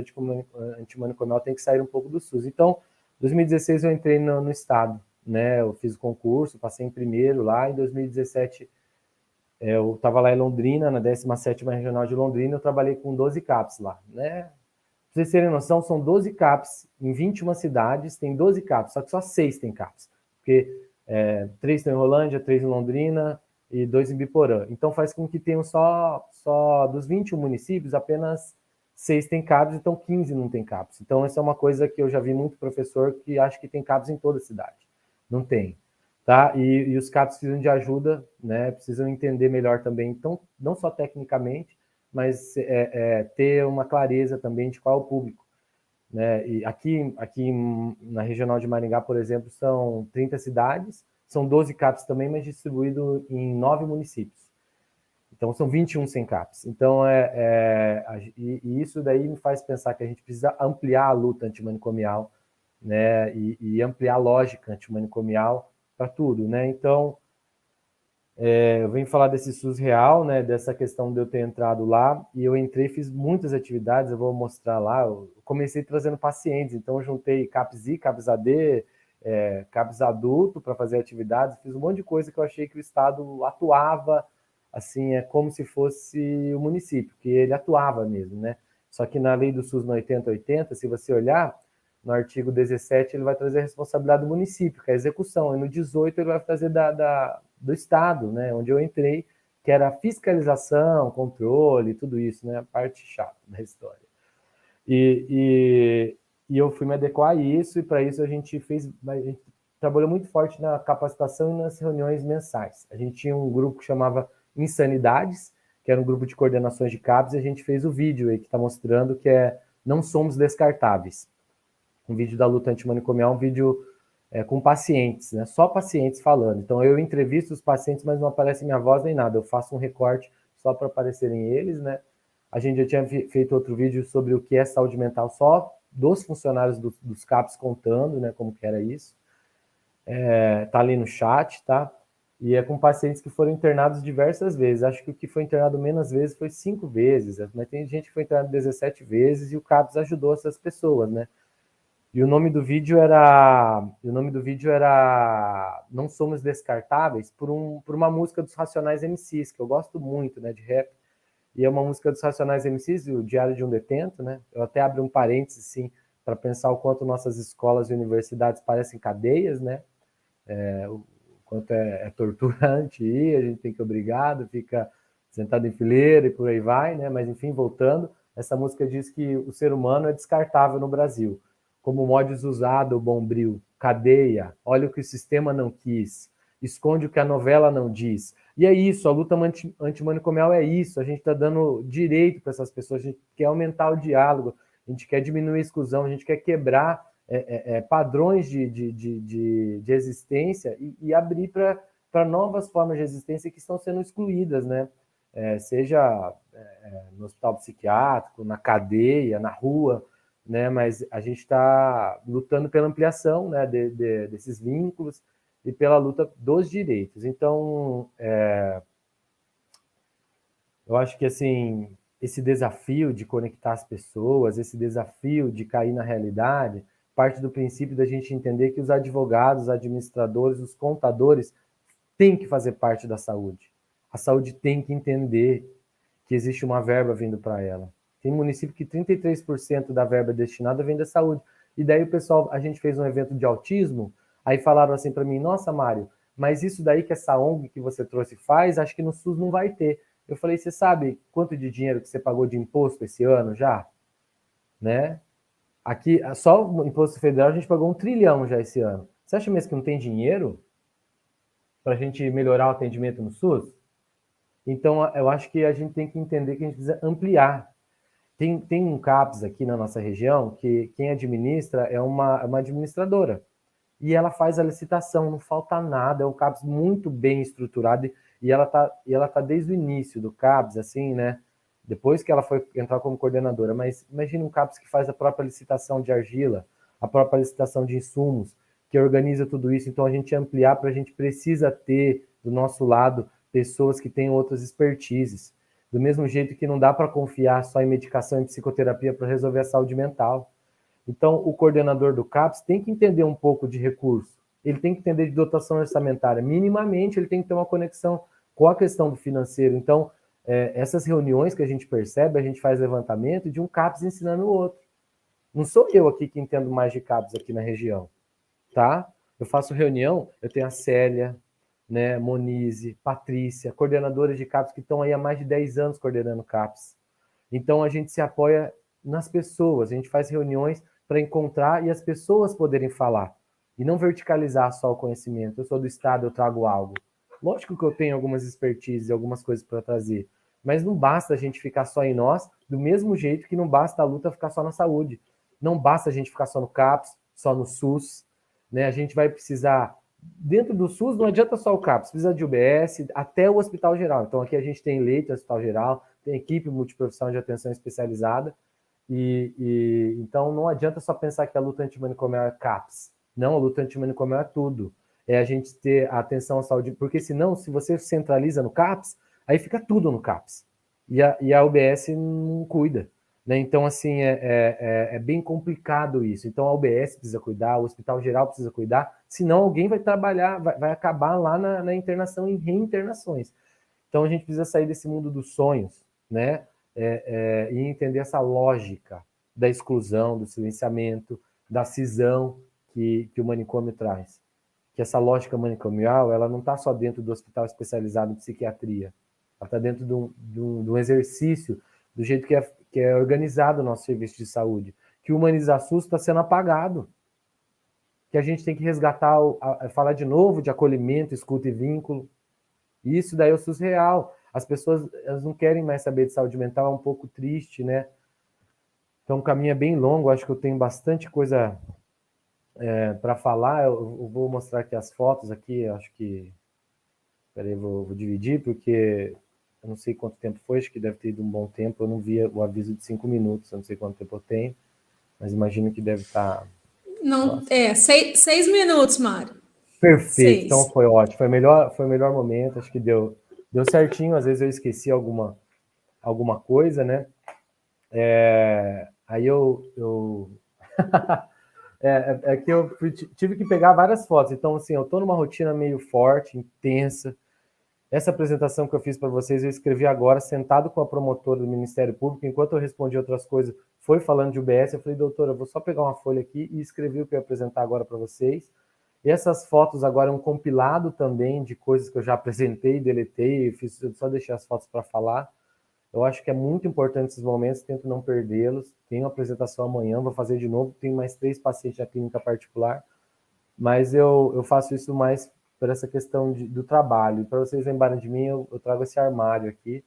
[SPEAKER 3] antimanicomial tem que sair um pouco do SUS. Então, em 2016 eu entrei no Estado, né? Eu fiz o concurso, passei em primeiro lá. Em 2017 eu estava lá em Londrina, na 17ª Regional de Londrina, eu trabalhei com 12 CAPs lá, né? Pra vocês terem noção, são 12 CAPs em 21 cidades, tem 12 CAPs, só que só 6 tem CAPs. Porque 3 estão em Rolândia, 3 em Londrina e 2 em Biporã. Então faz com que tenham só dos 21 municípios, apenas 6 tem CAPs, então 15 não tem CAPs. Então essa é uma coisa que eu já vi muito professor que acha que tem CAPs em toda a cidade. Não tem. Tá? E os CAPs precisam de ajuda, né? Precisam entender melhor também, então, não só tecnicamente, mas ter uma clareza também de qual é o público. Né? E aqui na Regional de Maringá, por exemplo, são 30 cidades, são 12 CAPs também, mas distribuído em 9 municípios. Então, são 21 sem CAPs. Então, e isso daí me faz pensar que a gente precisa ampliar a luta antimanicomial, né? E ampliar a lógica antimanicomial para tudo, né? Então, eu venho falar desse SUS real, né, dessa questão de eu ter entrado lá, e eu entrei, fiz muitas atividades, eu vou mostrar lá, eu comecei trazendo pacientes, então eu juntei CAPS-I, CAPS-AD, CAPS adulto para fazer atividades, fiz um monte de coisa que eu achei que o Estado atuava, assim, como se fosse o município, que ele atuava mesmo, né, só que na lei do SUS no 8080, se você olhar, no artigo 17 ele vai trazer a responsabilidade do município, que é a execução, e no 18 ele vai trazer do Estado, né, onde eu entrei, que era fiscalização, controle, tudo isso, né, a parte chata da história. E eu fui me adequar a isso, e para isso a gente trabalhou muito forte na capacitação e nas reuniões mensais. A gente tinha um grupo que chamava Insanidades, que era um grupo de coordenações de CAPs, e a gente fez o vídeo aí que está mostrando que Não Somos Descartáveis. Um vídeo da luta antimanicomial, um vídeo com pacientes, né? Só pacientes falando. Então eu entrevisto os pacientes, mas não aparece minha voz nem nada. Eu faço um recorte só para aparecerem eles, né? A gente já tinha feito outro vídeo sobre o que é saúde mental, só dos funcionários dos CAPs contando, né? Como que era isso. Tá ali no chat, tá? E é com pacientes que foram internados diversas vezes. Acho que o que foi internado menos vezes foi 5 vezes, mas tem gente que foi internado 17 vezes e o CAPS ajudou essas pessoas, né? E o nome do vídeo era Não Somos Descartáveis, por uma música dos Racionais MCs, que eu gosto muito, né, de rap. E é uma música dos Racionais MCs, o Diário de um Detento, né? Eu até abro um parênteses, sim, para pensar o quanto nossas escolas e universidades parecem cadeias, né? O quanto é torturante ir, a gente tem que ir obrigado, fica sentado em fileira e por aí vai, né? Mas enfim, voltando, essa música diz que o ser humano é descartável no Brasil. Como mods usado, bombril, cadeia, olha o que o sistema não quis, esconde o que a novela não diz. E é isso, a luta antimanicomial é isso, a gente está dando direito para essas pessoas, a gente quer aumentar o diálogo, a gente quer diminuir a exclusão, a gente quer quebrar padrões de existência e abrir para novas formas de existência que estão sendo excluídas, né? Seja no hospital psiquiátrico, na cadeia, na rua, né? Mas a gente está lutando pela ampliação, né, desses vínculos e pela luta dos direitos. Então, eu acho que assim esse desafio de conectar as pessoas, esse desafio de cair na realidade, parte do princípio da gente entender que os advogados, os administradores, os contadores têm que fazer parte da saúde. A saúde tem que entender que existe uma verba vindo para ela. Tem município que 33% da verba destinada vem da saúde. E daí o pessoal, a gente fez um evento de autismo, aí falaram assim para mim, nossa, Mário, mas isso daí que essa ONG que você trouxe faz, acho que no SUS não vai ter. Eu falei, você sabe quanto de dinheiro que você pagou de imposto esse ano já? Né? Aqui, só o imposto federal, a gente pagou 1 trilhão já esse ano. Você acha mesmo que não tem dinheiro para a gente melhorar o atendimento no SUS? Então, eu acho que a gente tem que entender que a gente precisa ampliar. Tem um CAPS aqui na nossa região que quem administra é uma administradora. E ela faz a licitação, não falta nada, é um CAPS muito bem estruturado e ela tá desde o início do CAPS, assim, né? Depois que ela foi entrar como coordenadora, mas imagina um CAPS que faz a própria licitação de argila, a própria licitação de insumos, que organiza tudo isso. Então a gente ampliar, para a gente precisa ter do nosso lado pessoas que têm outras expertises. Do mesmo jeito que não dá para confiar só em medicação e psicoterapia para resolver a saúde mental. Então, o coordenador do CAPS tem que entender um pouco de recurso, ele tem que entender de dotação orçamentária, minimamente ele tem que ter uma conexão com a questão do financeiro. Então, essas reuniões que a gente percebe, a gente faz levantamento de um CAPS ensinando o outro. Não sou eu aqui que entendo mais de CAPS aqui na região, tá? Eu faço reunião, eu tenho a Célia, né, Monize, Patrícia, coordenadoras de CAPS que estão aí há mais de 10 anos coordenando CAPS. Então, a gente se apoia nas pessoas, a gente faz reuniões para encontrar e as pessoas poderem falar. E não verticalizar só o conhecimento. Eu sou do Estado, eu trago algo. Lógico que eu tenho algumas expertises e algumas coisas para trazer, mas não basta a gente ficar só em nós, do mesmo jeito que não basta a luta ficar só na saúde. Não basta a gente ficar só no CAPS, só no SUS. Né? A gente vai precisar... Dentro do SUS não adianta só o CAPS, precisa de UBS, até o Hospital Geral. Então aqui a gente tem leito no Hospital Geral, tem equipe multiprofissional de atenção especializada, então não adianta só pensar que a luta antimanicomial é CAPS. Não, a luta antimanicomial é tudo. É a gente ter a atenção à saúde, porque senão, se você centraliza no CAPS, aí fica tudo no CAPS. E a UBS não cuida. Né? Então, assim, é bem complicado isso. Então, a UBS precisa cuidar, o Hospital Geral precisa cuidar, senão alguém vai trabalhar, vai acabar lá na internação e reinternações. Então, a gente precisa sair desse mundo dos sonhos, né? E entender essa lógica da exclusão, do silenciamento, da cisão que o manicômio traz. Que essa lógica manicomial, ela não está só dentro do hospital especializado em psiquiatria, ela está dentro de um exercício do jeito que é organizado o nosso serviço de saúde, que o Humanizar SUS está sendo apagado, que a gente tem que resgatar, falar de novo de acolhimento, escuta e vínculo. E isso daí é o SUS real. As pessoas elas não querem mais saber de saúde mental, é um pouco triste, né? Então o caminho é bem longo, acho que eu tenho bastante coisa para falar. Eu vou mostrar aqui as fotos aqui, acho que... Peraí, vou dividir, porque eu não sei quanto tempo foi, acho que deve ter ido um bom tempo, eu não vi o aviso de 5 minutos, eu não sei quanto tempo eu tenho, mas imagino que deve estar...
[SPEAKER 1] Não, 6 minutos, Mário.
[SPEAKER 3] Perfeito, então foi ótimo, foi o melhor momento, acho que deu certinho, às vezes eu esqueci alguma coisa, né? Aí que eu tive que pegar várias fotos, então assim, eu estou numa rotina meio forte, intensa. Essa apresentação que eu fiz para vocês, eu escrevi agora, sentado com a promotora do Ministério Público, enquanto eu respondi outras coisas, foi falando de UBS, eu falei, doutora, eu vou só pegar uma folha aqui e escrevi o que eu ia apresentar agora para vocês. E essas fotos agora é um compilado também de coisas que eu já apresentei, deletei, eu só deixei as fotos para falar. Eu acho que é muito importante esses momentos, tento não perdê-los. Tenho uma apresentação amanhã, vou fazer de novo, tenho mais 3 pacientes na clínica particular, mas eu faço isso mais por essa questão do trabalho. Para vocês lembrarem de mim, eu trago esse armário aqui,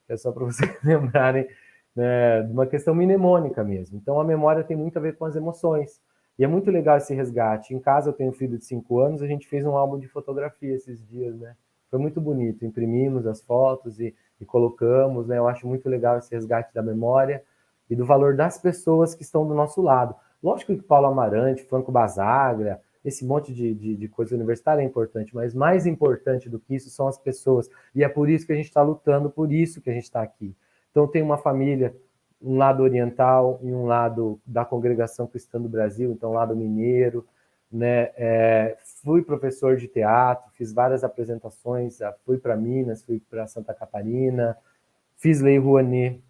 [SPEAKER 3] é só para vocês lembrarem, né, de uma questão mnemônica mesmo. Então, a memória tem muito a ver com as emoções. E é muito legal esse resgate. Em casa, eu tenho um filho de 5 anos, a gente fez um álbum de fotografia esses dias, né? Foi muito bonito. Imprimimos as fotos e colocamos, né? Eu acho muito legal esse resgate da memória e do valor das pessoas que estão do nosso lado. Lógico que Paulo Amarante, Franco Basaglia, esse monte de coisa universitária é importante, mas mais importante do que isso são as pessoas. E é por isso que a gente está lutando, por isso que a gente está aqui. Então, tem uma família, um lado oriental e um lado da Congregação Cristã do Brasil, então, lado mineiro, né? Fui professor de teatro, fiz várias apresentações, fui para Minas, fui para Santa Catarina, fiz Lei Rouanet,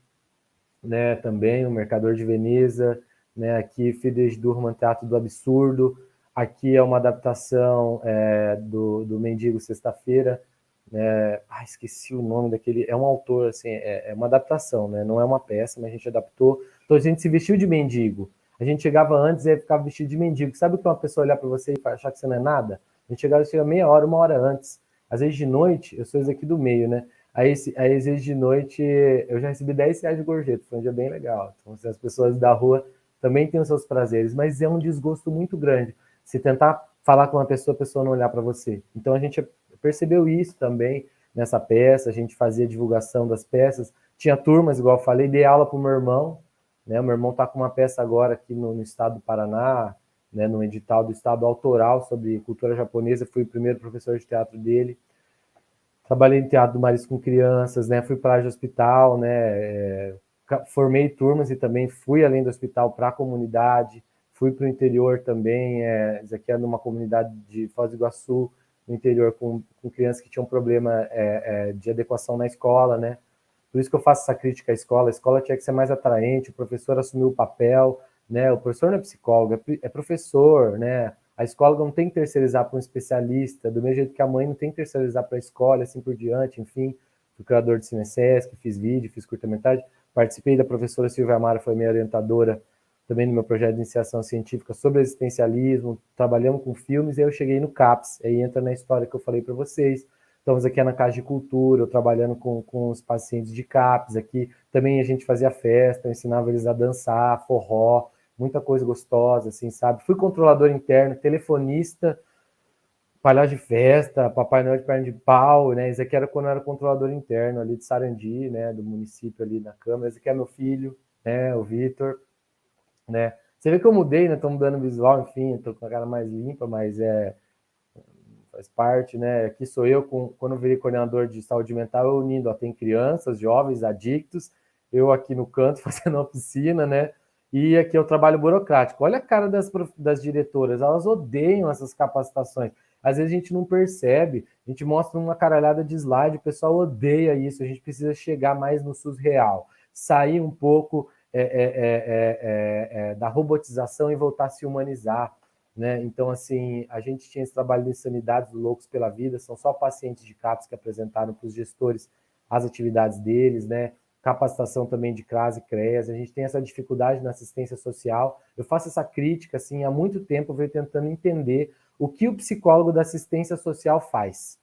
[SPEAKER 3] né, também, o Mercador de Veneza, né, aqui Friedrich Durman, Teatro do Absurdo, aqui é uma adaptação do Mendigo Sexta-feira, né, esqueci o nome daquele, é um autor, assim, é uma adaptação, né, não é uma peça, mas a gente adaptou, então a gente se vestiu de mendigo, a gente chegava antes e ficava vestido de mendigo, sabe o que uma pessoa olhar para você e achar que você não é nada? A gente chega meia hora, 1 hora antes, às vezes de noite, eu sou esse aqui do meio, né, Aí, às vezes de noite, eu já recebi R$10 de gorjeta, foi um dia bem legal. Então, assim, as pessoas da rua também têm os seus prazeres, mas é um desgosto muito grande. Se tentar falar com uma pessoa, a pessoa não olhar para você. Então, a gente percebeu isso também nessa peça, a gente fazia divulgação das peças, tinha turmas, igual eu falei, dei aula para o meu irmão, né? O meu irmão está com uma peça agora aqui no estado do Paraná, né? No edital do estado autoral sobre cultura japonesa, fui o primeiro professor de teatro dele. Trabalhei em teatro do Maris com crianças, né? Fui para de hospital, né? Formei turmas e também fui além do hospital para a comunidade. Fui para o interior também. Isso aqui é numa comunidade de Foz do Iguaçu, no interior, com crianças que tinham problema de adequação na escola, né? Por isso que eu faço essa crítica à escola. A escola tinha que ser mais atraente, o professor assumiu o papel, né? O professor não é psicólogo, é professor, né? A escola não tem que terceirizar para um especialista, do mesmo jeito que a mãe não tem que terceirizar para a escola, assim por diante, enfim. Fui criador de Cinesesc, fiz vídeo, fiz curta-metragem, participei da professora Silvia Amara, foi minha orientadora também no meu projeto de iniciação científica sobre existencialismo, trabalhamos com filmes, e aí eu cheguei no CAPS, aí entra na história que eu falei para vocês. Estamos aqui na Casa de Cultura, eu trabalhando com os pacientes de CAPS aqui, também a gente fazia festa, eu ensinava eles a dançar, forró, muita coisa gostosa, assim, sabe? Fui controlador interno, telefonista, palhaço de festa, Papai Noel de perna de pau, né? Esse aqui era quando eu era controlador interno ali de Sarandi, né? Do município ali na Câmara. Esse aqui é meu filho, né? O Vitor, né? Você vê que eu mudei, né? Tô mudando o visual, enfim, tô com a cara mais limpa, mas faz parte, né? Aqui sou eu, quando eu virei coordenador de saúde mental, eu unindo, tem crianças, jovens, adictos, eu aqui no canto fazendo oficina, né? E aqui é o trabalho burocrático. Olha a cara das diretoras, elas odeiam essas capacitações. Às vezes a gente não percebe, a gente mostra uma caralhada de slide, o pessoal odeia isso, a gente precisa chegar mais no SUS real, sair um pouco da robotização e voltar a se humanizar. Né? Então, assim, a gente tinha esse trabalho de Insanidades do Loucos pela Vida, são só pacientes de CAPS que apresentaram para os gestores as atividades deles, né? Capacitação também de CRAS e CREAS, a gente tem essa dificuldade na assistência social. Eu faço essa crítica, assim, há muito tempo eu venho tentando entender o que o psicólogo da assistência social faz.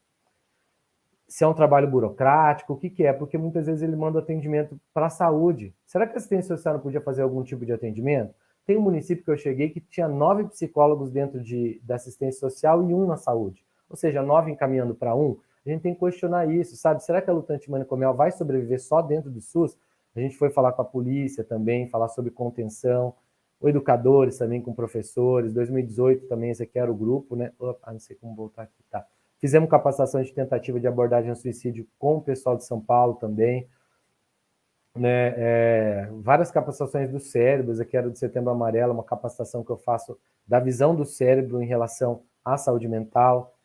[SPEAKER 3] Se é um trabalho burocrático, o que é? Porque muitas vezes ele manda atendimento para a saúde. Será que a assistência social não podia fazer algum tipo de atendimento? Tem um município que eu cheguei que tinha 9 psicólogos dentro da assistência social e 1 na saúde. Ou seja, 9 encaminhando para 1. A gente tem que questionar isso, sabe? Será que a luta antimanicomial vai sobreviver só dentro do SUS? A gente foi falar com a polícia também, falar sobre contenção, educadores também com professores. 2018 também, esse aqui era o grupo, né? Não sei como voltar aqui, tá? Fizemos capacitação de tentativa de abordagem ao suicídio com o pessoal de São Paulo também. Né, várias capacitações do cérebro, aqui era do Setembro Amarelo, uma capacitação que eu faço da visão do cérebro em relação à saúde mental.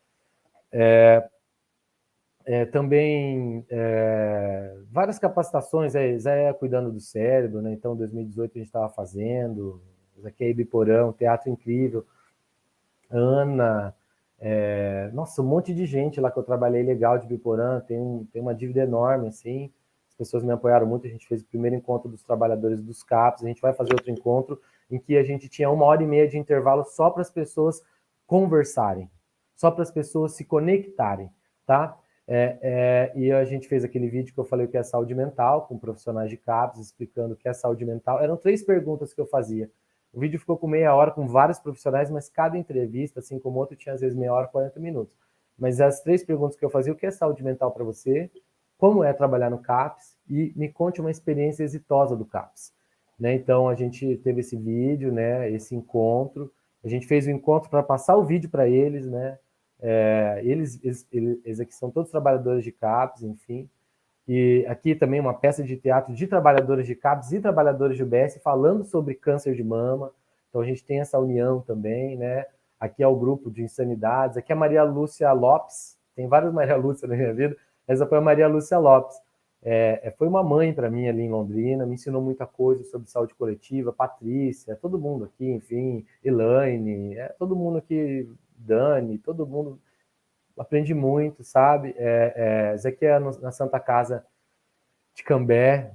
[SPEAKER 3] Também várias capacitações, Zé cuidando do cérebro, né? Então, em 2018 a gente estava fazendo, isso aqui é Ibiporã, teatro incrível, Ana, nossa, um monte de gente lá que eu trabalhei legal de Ibiporã, tem uma dívida enorme, assim, as pessoas me apoiaram muito, a gente fez o primeiro encontro dos trabalhadores dos CAPs, a gente vai fazer outro encontro em que a gente tinha 1h30 de intervalo só para as pessoas conversarem, só para as pessoas se conectarem, tá? E a gente fez aquele vídeo que eu falei que é saúde mental, com profissionais de CAPs, explicando o que é saúde mental. Eram 3 perguntas que eu fazia. O vídeo ficou com meia hora, com vários profissionais, mas cada entrevista, assim como outro, tinha às vezes meia hora, 40 minutos. Mas as 3 perguntas que eu fazia, o que é saúde mental para você? Como é trabalhar no CAPS? E me conte uma experiência exitosa do CAPS. Né? Então, a gente teve esse vídeo, né? Esse encontro. A gente fez o encontro para passar o vídeo para eles, né? Eles aqui são todos trabalhadores de CAPS, enfim. e aqui também uma peça de teatro de trabalhadoras de CAPS e trabalhadoras de UBS falando sobre câncer de mama. Então a gente tem essa união também, né? Aqui é o grupo de Insanidades, aqui é a Maria Lúcia Lopes, tem várias Maria Lúcia na minha vida, essa foi a Maria Lúcia Lopes. Foi uma mãe para mim ali em Londrina, me ensinou muita coisa sobre saúde coletiva, Patrícia, todo mundo aqui, enfim, Elaine, todo mundo aqui, Dani, todo mundo, aprendi muito, sabe? Esse aqui é na Santa Casa de Cambé,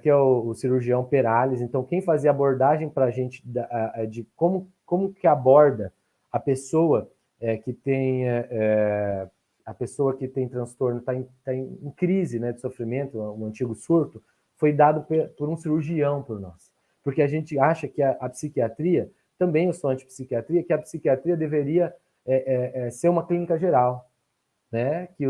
[SPEAKER 3] que é o cirurgião Perales. Então, quem fazia abordagem para a gente de como que aborda a pessoa que tem a pessoa que tem transtorno, está em crise, né, de sofrimento, um antigo surto, foi dado por um cirurgião por nós. Porque a gente acha que a psiquiatria, também eu sou antipsiquiatria, que a psiquiatria deveria ser uma clínica geral, né? Que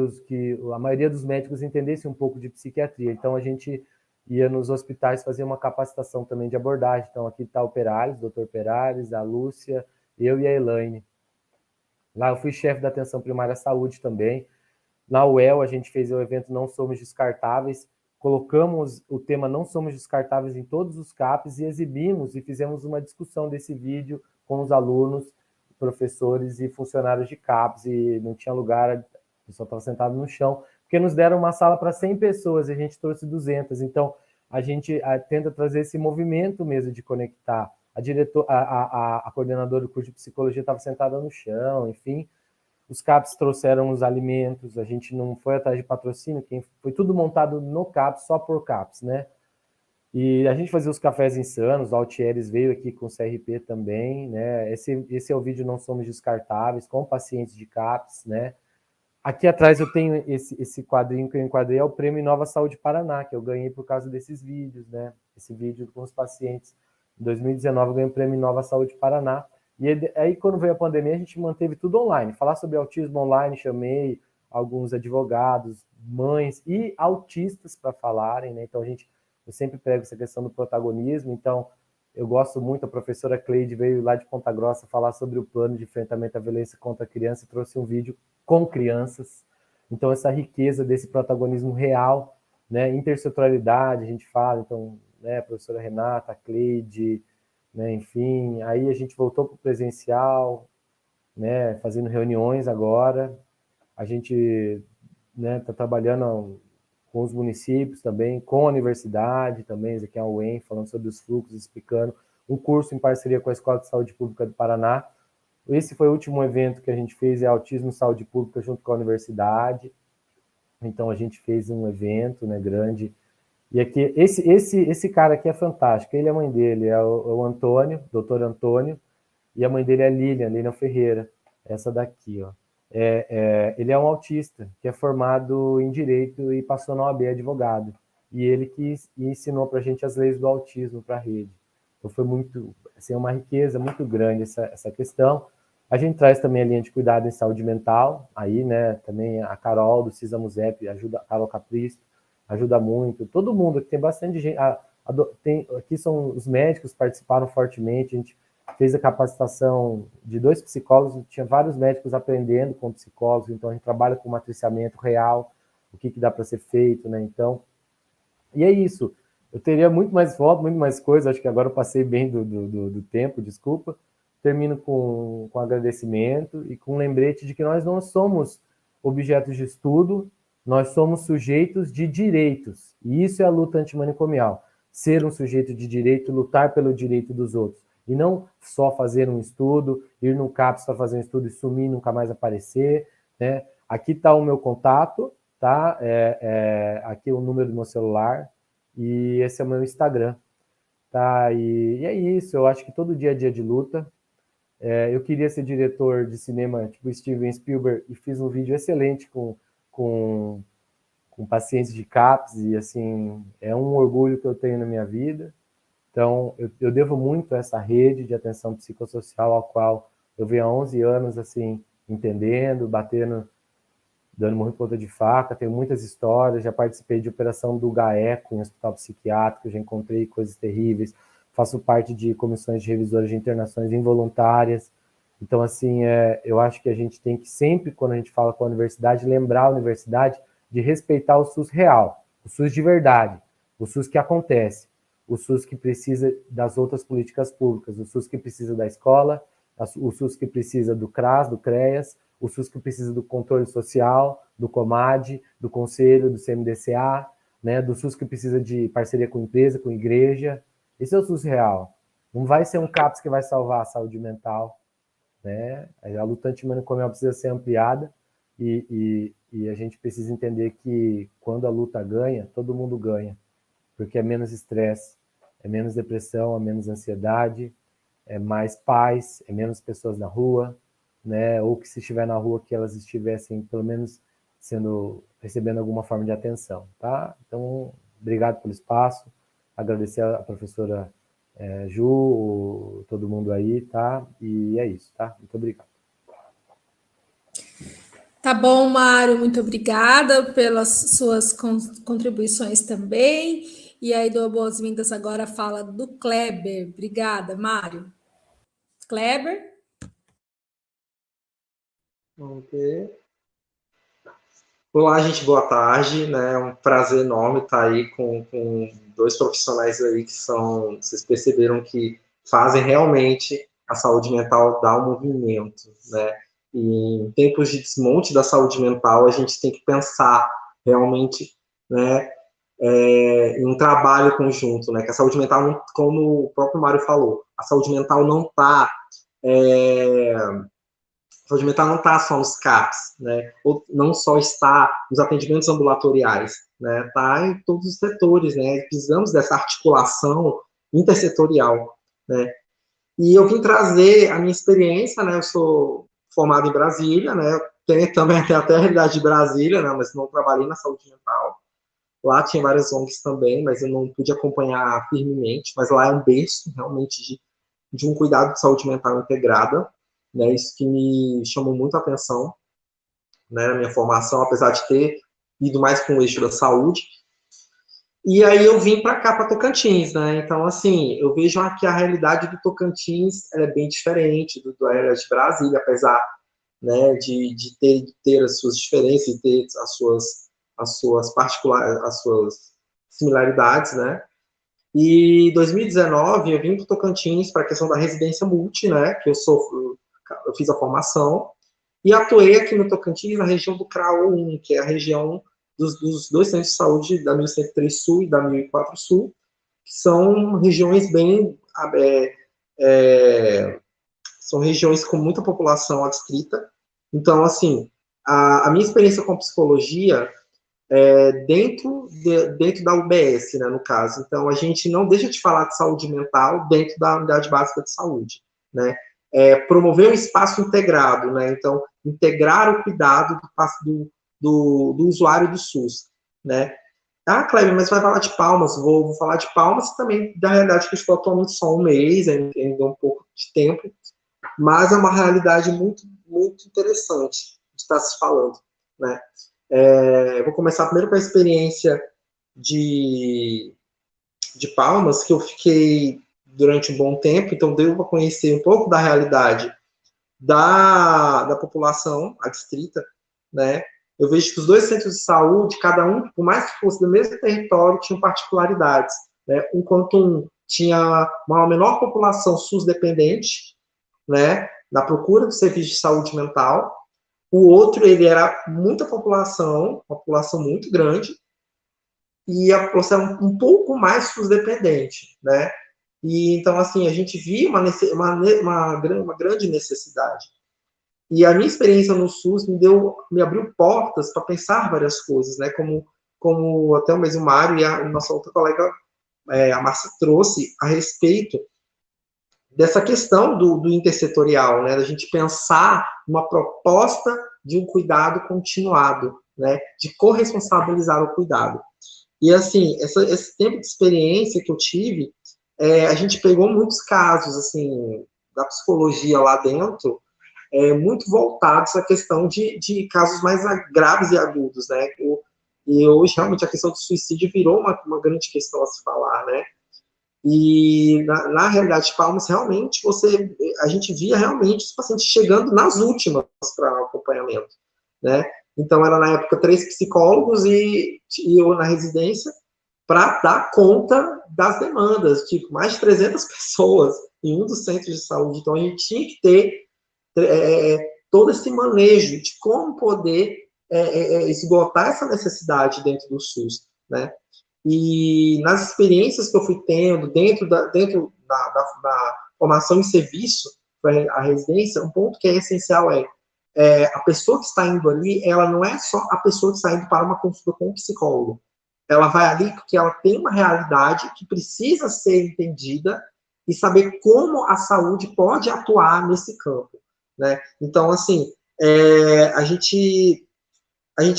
[SPEAKER 3] a maioria dos médicos entendesse um pouco de psiquiatria. Então, a gente ia nos hospitais fazer uma capacitação também de abordagem. Então, aqui está o Perales, o Dr. Perales, a Lúcia, eu e a Elaine. Lá eu fui chefe da Atenção Primária à Saúde também. Na UEL, a gente fez o evento Não Somos Descartáveis. Colocamos o tema Não Somos Descartáveis em todos os CAPs e exibimos e fizemos uma discussão desse vídeo com os alunos, professores e funcionários de CAPs, e não tinha lugar, o pessoal estava sentado no chão, porque nos deram uma sala para 100 pessoas e a gente trouxe 200. Então, a gente tenta trazer esse movimento mesmo de conectar. A coordenadora do curso de psicologia estava sentada no chão, enfim. Os CAPs trouxeram os alimentos, a gente não foi atrás de patrocínio, foi tudo montado no CAPs, só por CAPs, né? E a gente fazia os cafés insanos, o Altieres veio aqui com o CRP também, né? Esse é o vídeo Não Somos Descartáveis, com pacientes de CAPs, né? Aqui atrás eu tenho esse quadrinho que eu enquadrei, é o Prêmio Nova Saúde Paraná, que eu ganhei por causa desses vídeos, né? Esse vídeo com os pacientes. Em 2019 eu ganhei o Prêmio Nova Saúde Paraná. E aí, quando veio a pandemia, a gente manteve tudo online. Falar sobre autismo online, chamei alguns advogados, mães e autistas para falarem, né? Então, eu sempre prego essa questão do protagonismo. Então, eu gosto muito, a professora Cleide veio lá de Ponta Grossa falar sobre o plano de enfrentamento à violência contra a criança e trouxe um vídeo com crianças. Então, essa riqueza desse protagonismo real, né? Intersetorialidade, a gente fala, então, né, a professora Renata, a Cleide, né, enfim, aí a gente voltou para o presencial, né, fazendo reuniões agora, a gente, né, está trabalhando com os municípios também, com a universidade também, esse aqui é a UEM, falando sobre os fluxos, explicando, um curso em parceria com a Escola de Saúde Pública do Paraná. Esse foi o último evento que a gente fez, é Autismo e Saúde Pública junto com a universidade, então a gente fez um evento, né, grande. E aqui, esse cara aqui é fantástico, ele é a mãe dele, é o Antônio, doutor Antônio, e a mãe dele é Lilian Ferreira, essa daqui, ó. Ele é um autista, que é formado em Direito e passou na OAB advogado, e ele que ensinou para a gente as leis do autismo para a rede. Então foi muito, assim, uma riqueza muito grande essa questão. A gente traz também a linha de cuidado em saúde mental, aí, né, também a Carol do CISA Musep, ajuda, a Carol Capristo, ajuda muito, todo mundo, tem bastante gente, aqui são os médicos participaram fortemente, a gente fez a capacitação de 2 psicólogos, tinha vários médicos aprendendo com psicólogos, então a gente trabalha com matriciamento real, o que dá para ser feito, né, então, e é isso, eu teria muito mais foto, muito mais coisa, acho que agora eu passei bem do tempo, desculpa, termino com agradecimento e com um lembrete de que nós não somos objetos de estudo, nós somos sujeitos de direitos, e isso é a luta antimanicomial. Ser um sujeito de direito, lutar pelo direito dos outros, e não só fazer um estudo, ir no CAPS para fazer um estudo e sumir, nunca mais aparecer, né? Aqui está o meu contato, tá? Aqui o número do meu celular, e esse é o meu Instagram, tá? E é isso, eu acho que todo dia é dia de luta. Eu queria ser diretor de cinema, tipo Steven Spielberg, e fiz um vídeo excelente com pacientes de CAPS, e assim, é um orgulho que eu tenho na minha vida. Então, eu devo muito a essa rede de atenção psicossocial, ao qual eu venho há 11 anos, assim, entendendo, batendo, dando murro em ponta de faca, tenho muitas histórias, já participei de operação do GAECO em hospital psiquiátrico, já encontrei coisas terríveis, faço parte de comissões de revisores de internações involuntárias. Então, assim, eu acho que a gente tem que sempre, quando a gente fala com a universidade, lembrar a universidade de respeitar o SUS real. O SUS de verdade, o SUS que acontece, o SUS que precisa das outras políticas públicas, o SUS que precisa da escola, o SUS que precisa do CRAS, do CREAS, o SUS que precisa do controle social, do COMAD, do Conselho, do CMDCA, né, do SUS que precisa de parceria com empresa, com igreja. Esse é o SUS real. Não vai ser um CAPS que vai salvar a saúde mental, né? A luta antimanicomial precisa ser ampliada e a gente precisa entender que quando a luta ganha, todo mundo ganha, porque é menos estresse, é menos depressão, é menos ansiedade, é mais paz, é menos pessoas na rua, né? Ou que se estiver na rua, que elas estivessem pelo menos recebendo alguma forma de atenção, tá? Então, obrigado pelo espaço, agradecer a professora Ju, todo mundo aí, tá? E é isso, tá? Muito obrigado.
[SPEAKER 1] Tá bom, Mário, muito obrigada pelas suas contribuições também. E aí dou boas-vindas agora à fala do Kleber. Obrigada, Mário. Kleber?
[SPEAKER 4] Ok. Olá, gente, boa tarde, né? É um prazer enorme estar aí com dois profissionais aí que vocês perceberam que fazem realmente a saúde mental dar um movimento, né? E em tempos de desmonte da saúde mental, a gente tem que pensar realmente, né, em um trabalho conjunto, né? Que a saúde mental, como o próprio Mário falou, a saúde mental não está a saúde mental não está só nos CAPs, né? Ou não só está nos atendimentos ambulatoriais, né? Está em todos os setores, né? Precisamos dessa articulação intersetorial, né? E eu vim trazer a minha experiência, né? Eu sou formado em Brasília, né? Tenho também até a realidade de Brasília, né? Mas não trabalhei na saúde mental. Lá tinha várias ONGs também, mas eu não pude acompanhar firmemente. Mas lá é um berço, realmente, de um cuidado de saúde mental integrada, né? Isso que me chamou muito a atenção, né, na minha formação, apesar de ter ido mais com o eixo da saúde. E aí eu vim para cá, para Tocantins, né? Então, assim, eu vejo aqui a realidade do Tocantins é bem diferente da realidade de Brasília, apesar, né, de ter as suas diferenças e ter as suas particulares, as suas similaridades, né? E em 2019 eu vim para o Tocantins para a questão da residência multi, né? Que eu fiz a formação e atuei aqui no Tocantins na região do CRAO 1, que é a região dos dois centros de saúde, da 1103 Sul e da 1004 Sul, que são regiões são regiões com muita população adscrita. Então, assim, a minha experiência com psicologia dentro da UBS, né, no caso. Então, a gente não deixa de falar de saúde mental dentro da unidade básica de saúde, né? Promover um espaço integrado, né? Então, integrar o cuidado do usuário do SUS, né? Ah, Kleber, mas vai falar de Palmas? Vou falar de Palmas e também da realidade que eu estou atualmente só um mês, ainda um pouco de tempo, mas é uma realidade muito, muito interessante de estar se falando, né? Vou começar primeiro com a experiência de Palmas, que eu fiquei durante um bom tempo, então deu para conhecer um pouco da realidade da população adstrita, né? Eu vejo que os dois centros de saúde, cada um, por mais que fosse do mesmo território, tinham particularidades, né? Enquanto um tinha uma menor população SUS-dependente, né, na procura do serviço de saúde mental, o outro, ele era muita população, uma população muito grande, e a população um pouco mais SUS-dependente, né? E, então, assim, a gente via uma grande necessidade. E a minha experiência no SUS me abriu portas para pensar várias coisas, né? Como até o mesmo Mário e a nossa outra colega, a Márcia, trouxe a respeito dessa questão do intersetorial, né? Da gente pensar uma proposta de um cuidado continuado, né? De corresponsabilizar o cuidado. E, assim, esse tempo de experiência que eu tive, a gente pegou muitos casos, assim, da psicologia lá dentro, muito voltados à questão de casos mais graves e agudos, né? E hoje, realmente, a questão do suicídio virou uma grande questão a se falar, né? E, na realidade de Palmas, realmente, a gente via realmente os pacientes chegando nas últimas para acompanhamento, né? Então, era na época 3 psicólogos e eu na residência para dar conta das demandas, tipo, mais de 300 pessoas em um dos centros de saúde. Então, a gente tinha que ter todo esse manejo de como poder esgotar essa necessidade dentro do SUS, né? E nas experiências que eu fui tendo dentro da formação em serviço para a residência, um ponto que é essencial a pessoa que está indo ali, ela não é só a pessoa que está indo para uma consulta com um psicólogo. Ela vai ali porque ela tem uma realidade que precisa ser entendida e saber como a saúde pode atuar nesse campo, né? Então, assim, a gente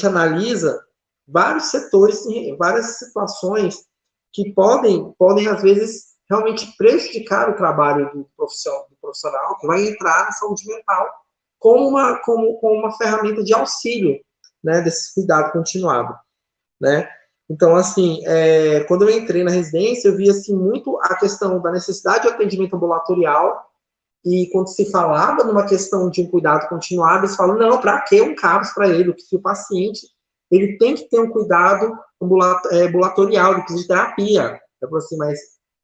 [SPEAKER 4] analisa vários setores, várias situações que podem às vezes, realmente prejudicar o trabalho do profissional que vai entrar na saúde mental como uma ferramenta de auxílio, né, desse cuidado continuado, né? Então, assim, quando eu entrei na residência, eu vi, assim, muito a questão da necessidade de atendimento ambulatorial, e quando se falava numa questão de um cuidado continuado, eles falam, não, para que um CAPS para ele? Porque o paciente, ele tem que ter um cuidado ambulatorial, ele precisa de terapia. Eu falo assim, mas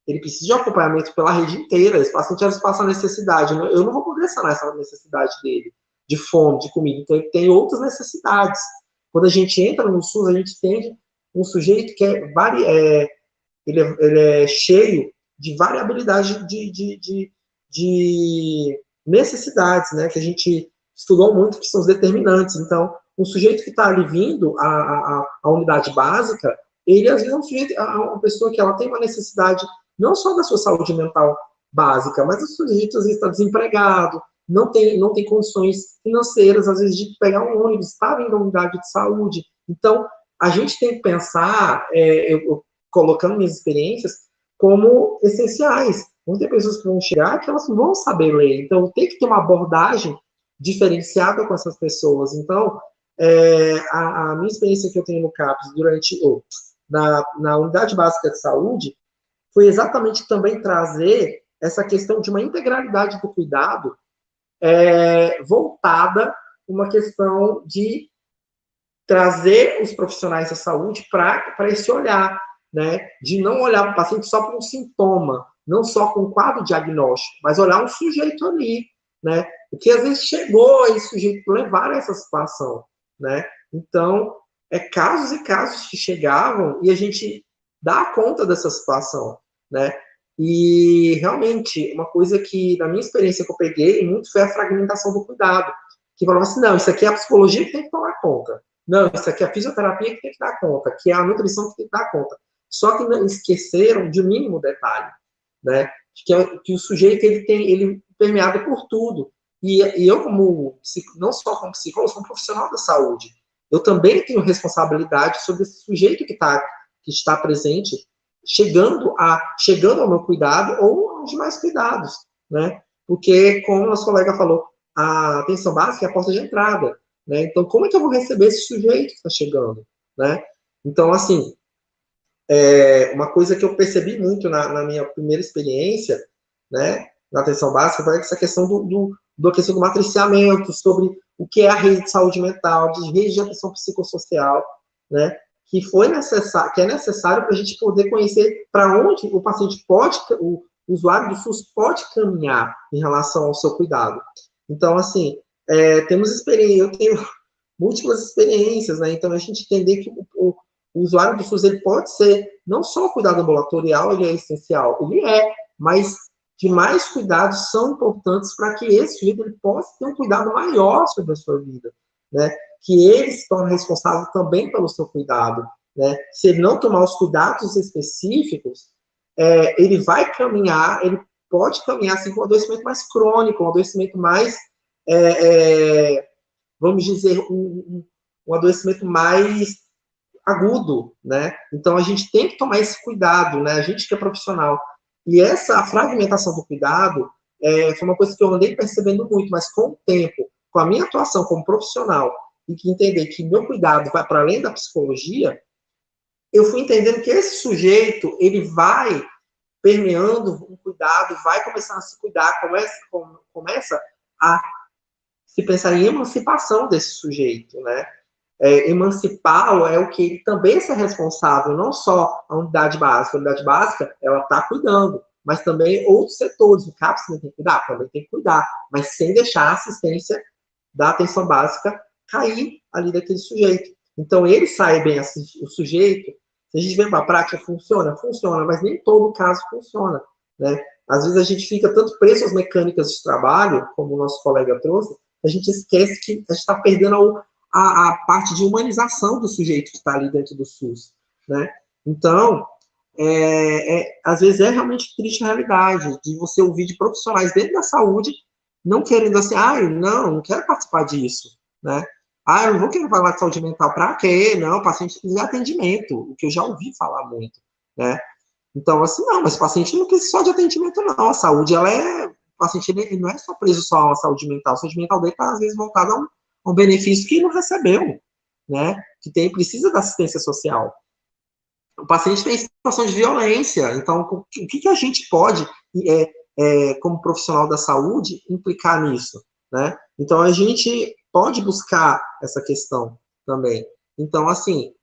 [SPEAKER 4] ele precisa de acompanhamento pela rede inteira, esse paciente às vezes passa necessidade, eu não vou poder sanar essa necessidade dele, de fome, de comida, então ele tem outras necessidades. Quando a gente entra no SUS, a gente tem um sujeito que ele é cheio de variabilidade de necessidades, né, que a gente estudou muito, que são os determinantes. Então, um sujeito que está ali vindo à unidade básica, ele, às vezes, é um sujeito, uma pessoa que ela tem uma necessidade não só da sua saúde mental básica, mas o sujeito, às vezes, está desempregado, não tem condições financeiras, às vezes, de pegar um ônibus, está vindo à unidade de saúde. Então, a gente tem que pensar, eu colocando minhas experiências, como essenciais. Vão ter pessoas que vão chegar que elas não vão saber ler. Então, tem que ter uma abordagem diferenciada com essas pessoas. Então, a minha experiência que eu tenho no CAPS na Unidade Básica de Saúde foi exatamente também trazer essa questão de uma integralidade do cuidado voltada uma questão de trazer os profissionais da saúde para esse olhar, né? De não olhar para o paciente só com um sintoma, não só com um quadro diagnóstico, mas olhar um sujeito ali, né? O que às vezes chegou esse sujeito levar a essa situação, né? Então, casos e casos que chegavam e a gente dá conta dessa situação, né? E, realmente, uma coisa que, na minha experiência que eu peguei muito foi a fragmentação do cuidado, que falava assim, não, isso aqui é a psicologia que tem que tomar conta, não, isso aqui é a fisioterapia que tem que dar conta, que é a nutrição que tem que dar conta. Só que não esqueceram de um mínimo detalhe, né? Que o sujeito ele é permeado por tudo. E eu, não só como psicólogo, como profissional da saúde, eu também tenho responsabilidade sobre esse sujeito que está presente, chegando ao meu cuidado ou aos demais cuidados, né? Porque, como nosso colega falou, a atenção básica é a porta de entrada, né? Então, como é que eu vou receber esse sujeito que está chegando, né? Então, assim, uma coisa que eu percebi muito na minha primeira experiência, né, na atenção básica, foi essa questão da questão do matriciamento, sobre o que é a rede de saúde mental, de rede de atenção psicossocial, né, que é necessário para a gente poder conhecer para onde o paciente o usuário do SUS pode caminhar em relação ao seu cuidado. Então, assim, eu tenho múltiplas experiências, né? Então, a gente entender que o usuário do SUS, ele pode ser, não só o cuidado ambulatorial, ele é essencial, mas demais cuidados são importantes para que esse sujeito ele possa ter um cuidado maior sobre a sua vida, né? Que ele se torne responsável também pelo seu cuidado, né? Se ele não tomar os cuidados específicos, ele pode caminhar assim, com um adoecimento mais crônico, um adoecimento mais, vamos dizer, um adoecimento mais agudo, né? Então, a gente tem que tomar esse cuidado, né? A gente que é profissional. E essa fragmentação do cuidado foi uma coisa que eu andei percebendo muito, mas com o tempo, com a minha atuação como profissional, e que entender que meu cuidado vai para além da psicologia, eu fui entendendo que esse sujeito, ele vai permeando um cuidado, vai começar a se cuidar, começa a se pensar em emancipação desse sujeito, né? emancipá-lo é o que ele também ser responsável, não só a unidade básica. A unidade básica, ela está cuidando, mas também outros setores. O CAPS também tem que cuidar, também tem que cuidar, mas sem deixar a assistência da atenção básica cair ali daquele sujeito. Então, ele sai bem, o sujeito, se a gente vê para a prática, funciona, mas nem todo caso funciona, né? Às vezes a gente fica tanto preso às mecânicas de trabalho, como o nosso colega trouxe, a gente esquece que a gente está perdendo a parte de humanização do sujeito que está ali dentro do SUS, né? Então, às vezes é realmente triste a realidade de você ouvir de profissionais dentro da saúde não querendo assim, não quero participar disso, né? Eu não vou querer falar de saúde mental, para quê? Não, o paciente precisa de atendimento, o que eu já ouvi falar muito, né? Então, assim, não, mas o paciente não precisa só de atendimento, não. A saúde, o paciente ele não é só preso só à saúde mental. A saúde mental dele está, às vezes, voltada a um benefício que ele não recebeu, né? Que precisa da assistência social. O paciente tem situação de violência. Então, o que a gente pode, como profissional da saúde, implicar nisso, né? Então, a gente pode buscar essa questão também. Então, assim,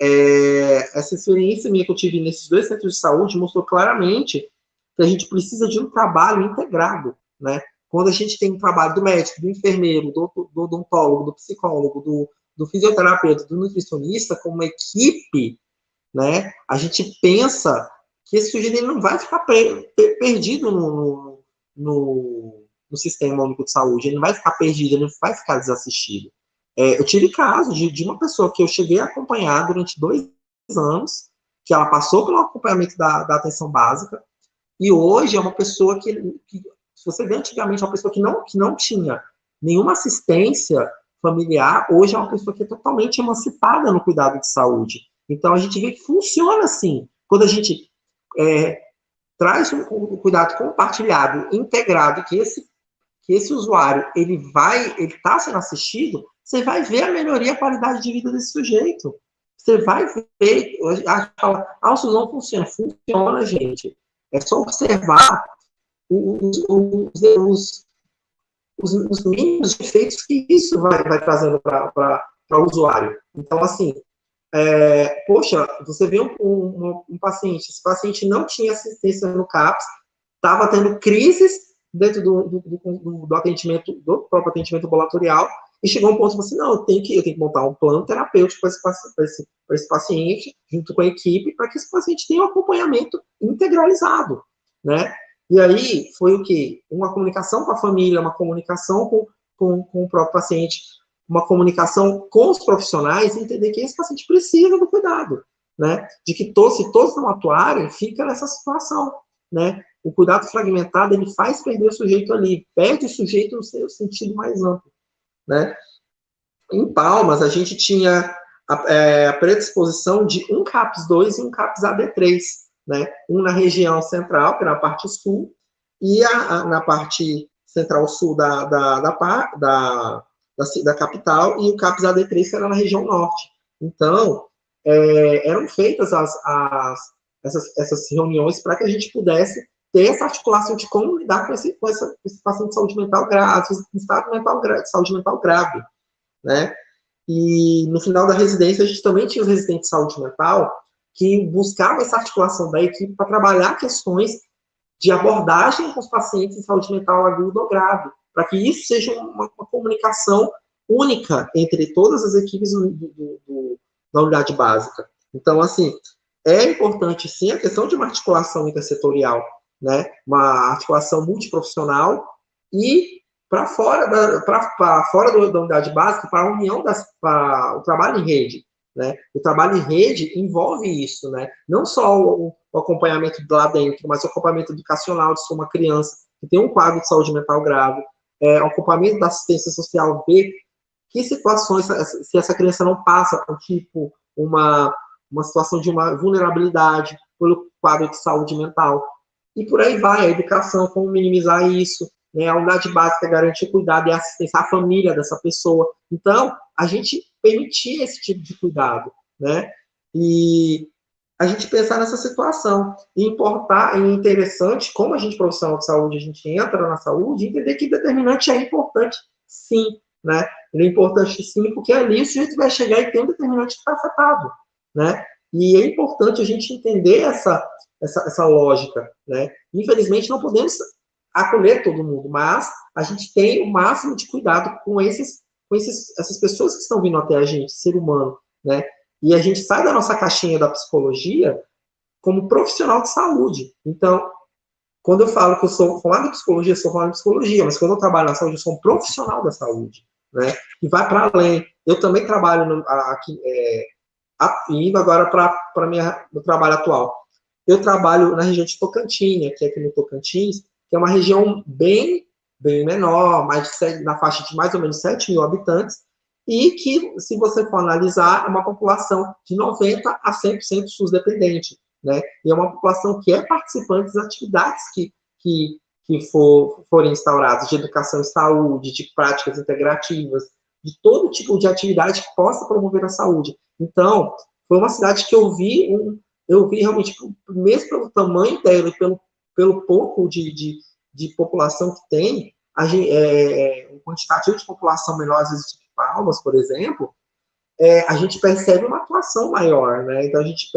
[SPEAKER 4] essa experiência minha que eu tive nesses 2 centros de saúde mostrou claramente que a gente precisa de um trabalho integrado, né? Quando a gente tem um trabalho do médico, do enfermeiro, do odontólogo, do psicólogo, do fisioterapeuta, do nutricionista, como uma equipe, né? A gente pensa que esse sujeito ele não vai ficar perdido no sistema único de saúde, ele não vai ficar perdido, ele não vai ficar desassistido. Eu tive caso de uma pessoa que eu cheguei a acompanhar durante 2 anos, que ela passou pelo acompanhamento da atenção básica, e hoje é uma pessoa que se você vê antigamente, é uma pessoa que não tinha nenhuma assistência familiar, hoje é uma pessoa que é totalmente emancipada no cuidado de saúde. Então, a gente vê que funciona assim. Quando a gente traz um cuidado compartilhado, integrado, que esse usuário, ele está sendo assistido, você vai ver a melhoria, a qualidade de vida desse sujeito. Você vai ver, o SUS não funciona. Funciona, gente. É só observar os mínimos efeitos que isso vai trazendo para o usuário. Então, assim, poxa, você vê um paciente, esse paciente não tinha assistência no CAPS, estava tendo crises dentro do atendimento, do próprio atendimento ambulatorial, e chegou um ponto que você, não, eu tenho que montar um plano terapêutico para esse paciente, junto com a equipe, para que esse paciente tenha um acompanhamento integralizado, né? E aí, foi o quê? Uma comunicação com a família, uma comunicação com o próprio paciente, uma comunicação com os profissionais, e entender que esse paciente precisa do cuidado, né? De que se todos não atuarem, fica nessa situação, né? O cuidado fragmentado, ele faz perder o sujeito ali, perde o sujeito no seu sentido mais amplo, né? Em Palmas, a gente tinha a predisposição de um CAPS 2 e um CAPS AD3, né? Um na região central, que era a parte sul, e na parte central-sul da capital, e o CAPS AD3, que era na região norte. Então, eram feitas essas reuniões para que a gente pudesse ter essa articulação de como lidar com esse paciente de saúde mental grave, de saúde mental grave, né? E no final da residência, a gente também tinha os residentes de saúde mental que buscavam essa articulação da equipe para trabalhar questões de abordagem com os pacientes de saúde mental aguda ou grave, para que isso seja uma comunicação única entre todas as equipes da unidade básica. Então, assim, é importante, sim, a questão de uma articulação intersetorial, né? Uma articulação multiprofissional e para fora da unidade básica, para a união para o trabalho em rede, né? O trabalho em rede envolve isso, né? Não só o acompanhamento lá dentro, mas o acompanhamento educacional de uma criança que tem um quadro de saúde mental grave, o acompanhamento da assistência social, ver que situações, se essa criança não passa por, tipo, uma situação de uma vulnerabilidade pelo quadro de saúde mental. E por aí vai, a educação, como minimizar isso, né? A unidade básica garante cuidado e assistência à família dessa pessoa. Então, a gente permitir esse tipo de cuidado, né? E a gente pensar nessa situação. E interessante, como a gente, profissional de saúde, a gente entra na saúde, entender que determinante é importante, sim, né? Ele é importante sim, porque ali o sujeito vai chegar e tem um determinante que está afetado, né? E é importante a gente entender essa lógica, né? Infelizmente, não podemos acolher todo mundo, mas a gente tem o máximo de cuidado com essas pessoas que estão vindo até a gente, ser humano, né? E a gente sai da nossa caixinha da psicologia como profissional de saúde. Então, quando eu falo que eu sou formado em psicologia, eu sou formado em psicologia, mas quando eu trabalho na saúde, eu sou um profissional da saúde, né? E vai para além. Eu também trabalho aqui, indo agora para meu trabalho atual. Eu trabalho na região de Tocantins, que é aqui no Tocantins, que é uma região bem menor, na faixa de mais ou menos 7 mil habitantes, e que, se você for analisar, é uma população de 90% a 100% SUS dependente, né? E é uma população que é participante das atividades que forem instauradas, de educação e saúde, de práticas integrativas, de todo tipo de atividade que possa promover a saúde. Então, foi uma cidade que eu vi realmente, mesmo pelo tamanho dela e pelo pouco de população que tem, um quantitativo de população menor, às vezes, de Palmas, por exemplo, a gente percebe uma atuação maior, né? Então, a gente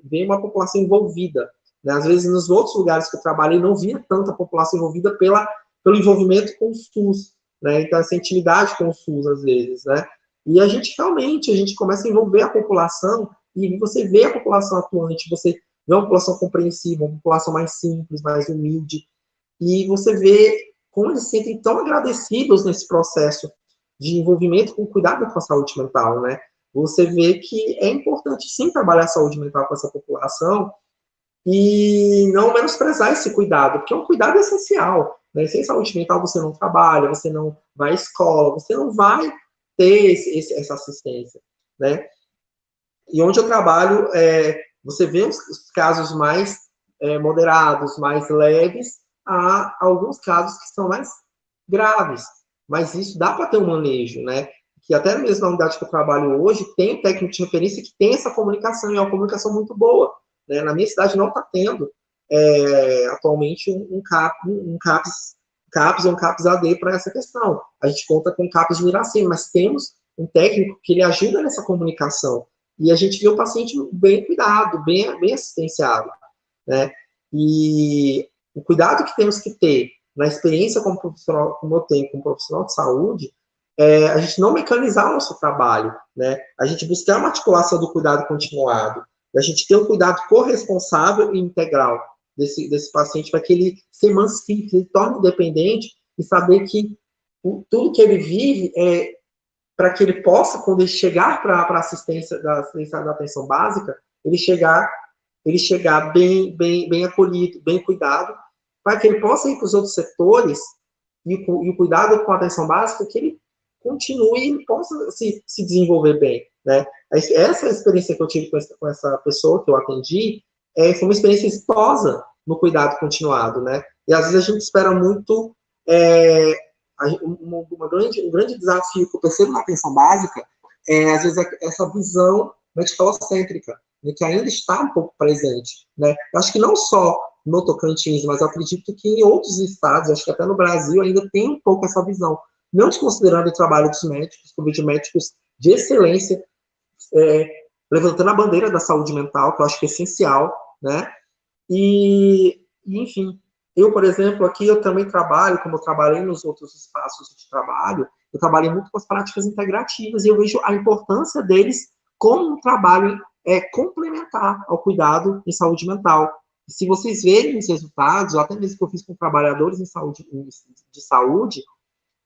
[SPEAKER 4] vê uma população envolvida, né? Às vezes, nos outros lugares que eu trabalhei, não via tanta população envolvida pelo envolvimento com o SUS, né? Então, essa intimidade com o SUS, às vezes, né? E a gente começa a envolver a população, e você vê a população atuante, você vê uma população compreensiva, uma população mais simples, mais humilde, e você vê como eles se sentem tão agradecidos nesse processo de envolvimento com cuidado com a saúde mental, né? Você vê que é importante, sim, trabalhar a saúde mental com essa população e não menosprezar esse cuidado, porque é um cuidado essencial, né? Sem saúde mental você não trabalha, você não vai à escola, você não vai ter essa assistência, né? E onde eu trabalho, você vê os casos mais moderados, mais leves, a alguns casos que são mais graves. Mas isso dá para ter um manejo, né? Que até mesmo na unidade que eu trabalho hoje, tem um técnico de referência que tem essa comunicação, e é uma comunicação muito boa, né? Na minha cidade não está tendo, atualmente, um CAPS ou um CAPS AD para essa questão. A gente conta com CAPS de Miracema, mas temos um técnico que ele ajuda nessa comunicação. E a gente vê o paciente bem cuidado, bem assistenciado, né? E o cuidado que temos que ter na experiência como profissional, como eu tenho como profissional de saúde, a gente não mecanizar o nosso trabalho, né? A gente buscar uma articulação do cuidado continuado, a gente ter um cuidado corresponsável e integral desse paciente, para que ele se emancipe, se torne independente e saber que tudo que ele vive para que ele possa, quando ele chegar para a assistência da atenção básica, ele chegar bem acolhido, bem cuidado, para que ele possa ir para os outros setores e o cuidado com a atenção básica, que ele continue e possa se desenvolver bem, né? Essa experiência que eu tive com essa pessoa que eu atendi foi uma experiência exitosa no cuidado continuado, né? E às vezes a gente espera muito um grande desafio que eu percebo na atenção básica às vezes, essa visão medicalocêntrica, né, que ainda está um pouco presente, né? Eu acho que não só no Tocantins, mas eu acredito que em outros estados, acho que até no Brasil, ainda tem um pouco essa visão, não desconsiderando o trabalho dos médicos, como de médicos de excelência, levantando a bandeira da saúde mental, que eu acho que é essencial, né? E enfim, eu, por exemplo, aqui eu também trabalho, como eu trabalhei nos outros espaços de trabalho, eu trabalhei muito com as práticas integrativas, e eu vejo a importância deles como um trabalho complementar ao cuidado em saúde mental. Se vocês verem os resultados, ou até mesmo que eu fiz com trabalhadores de saúde,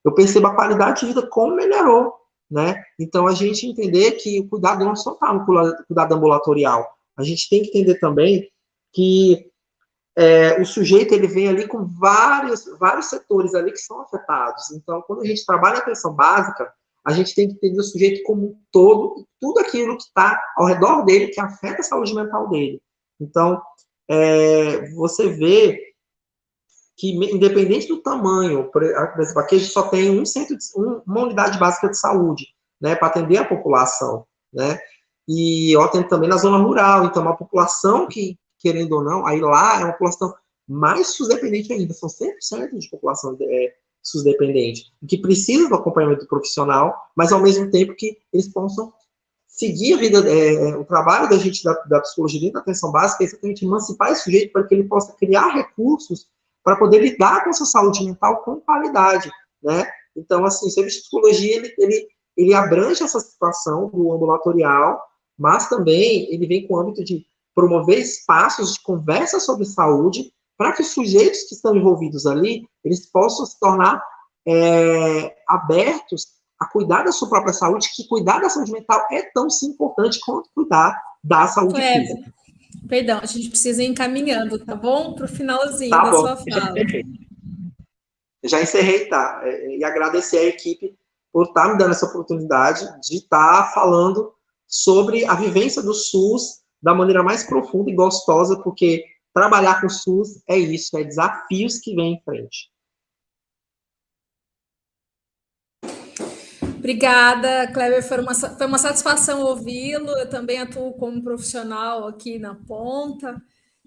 [SPEAKER 4] eu percebo a qualidade de vida como melhorou, né? Então, a gente entender que o cuidado não só está no cuidado ambulatorial, a gente tem que entender também que o sujeito, ele vem ali com vários setores ali que são afetados. Então, quando a gente trabalha a atenção básica, a gente tem que entender o sujeito como um todo, tudo aquilo que está ao redor dele, que afeta a saúde mental dele. Então, você vê que, independente do tamanho, por exemplo, aqui a gente só tem uma unidade básica de saúde, né, para atender a população, né? E eu atendo também na zona rural, então, uma população que, querendo ou não, aí lá é uma população mais SUS dependente ainda, são 100% de população SUS dependente, e que precisam do acompanhamento profissional, mas ao mesmo tempo que eles possam seguir a vida, o trabalho da gente da psicologia dentro da atenção básica é exatamente emancipar esse sujeito para que ele possa criar recursos para poder lidar com a sua saúde mental com qualidade, né? Então, assim, o serviço de psicologia, ele abrange essa situação do ambulatorial, mas também ele vem com o âmbito de promover espaços de conversa sobre saúde para que os sujeitos que estão envolvidos ali, eles possam se tornar abertos a cuidar da sua própria saúde, que cuidar da saúde mental é tão sim importante quanto cuidar da saúde física.
[SPEAKER 1] Perdão, a gente precisa ir encaminhando, tá bom? Para o finalzinho
[SPEAKER 4] da
[SPEAKER 1] sua fala.
[SPEAKER 4] Já encerrei, tá? E agradecer a equipe por estar me dando essa oportunidade de estar falando sobre a vivência do SUS da maneira mais profunda e gostosa, porque trabalhar com o SUS é isso, é desafios que vêm em frente.
[SPEAKER 1] Obrigada, Kleber, foi uma satisfação ouvi-lo, eu também atuo como profissional aqui na ponta,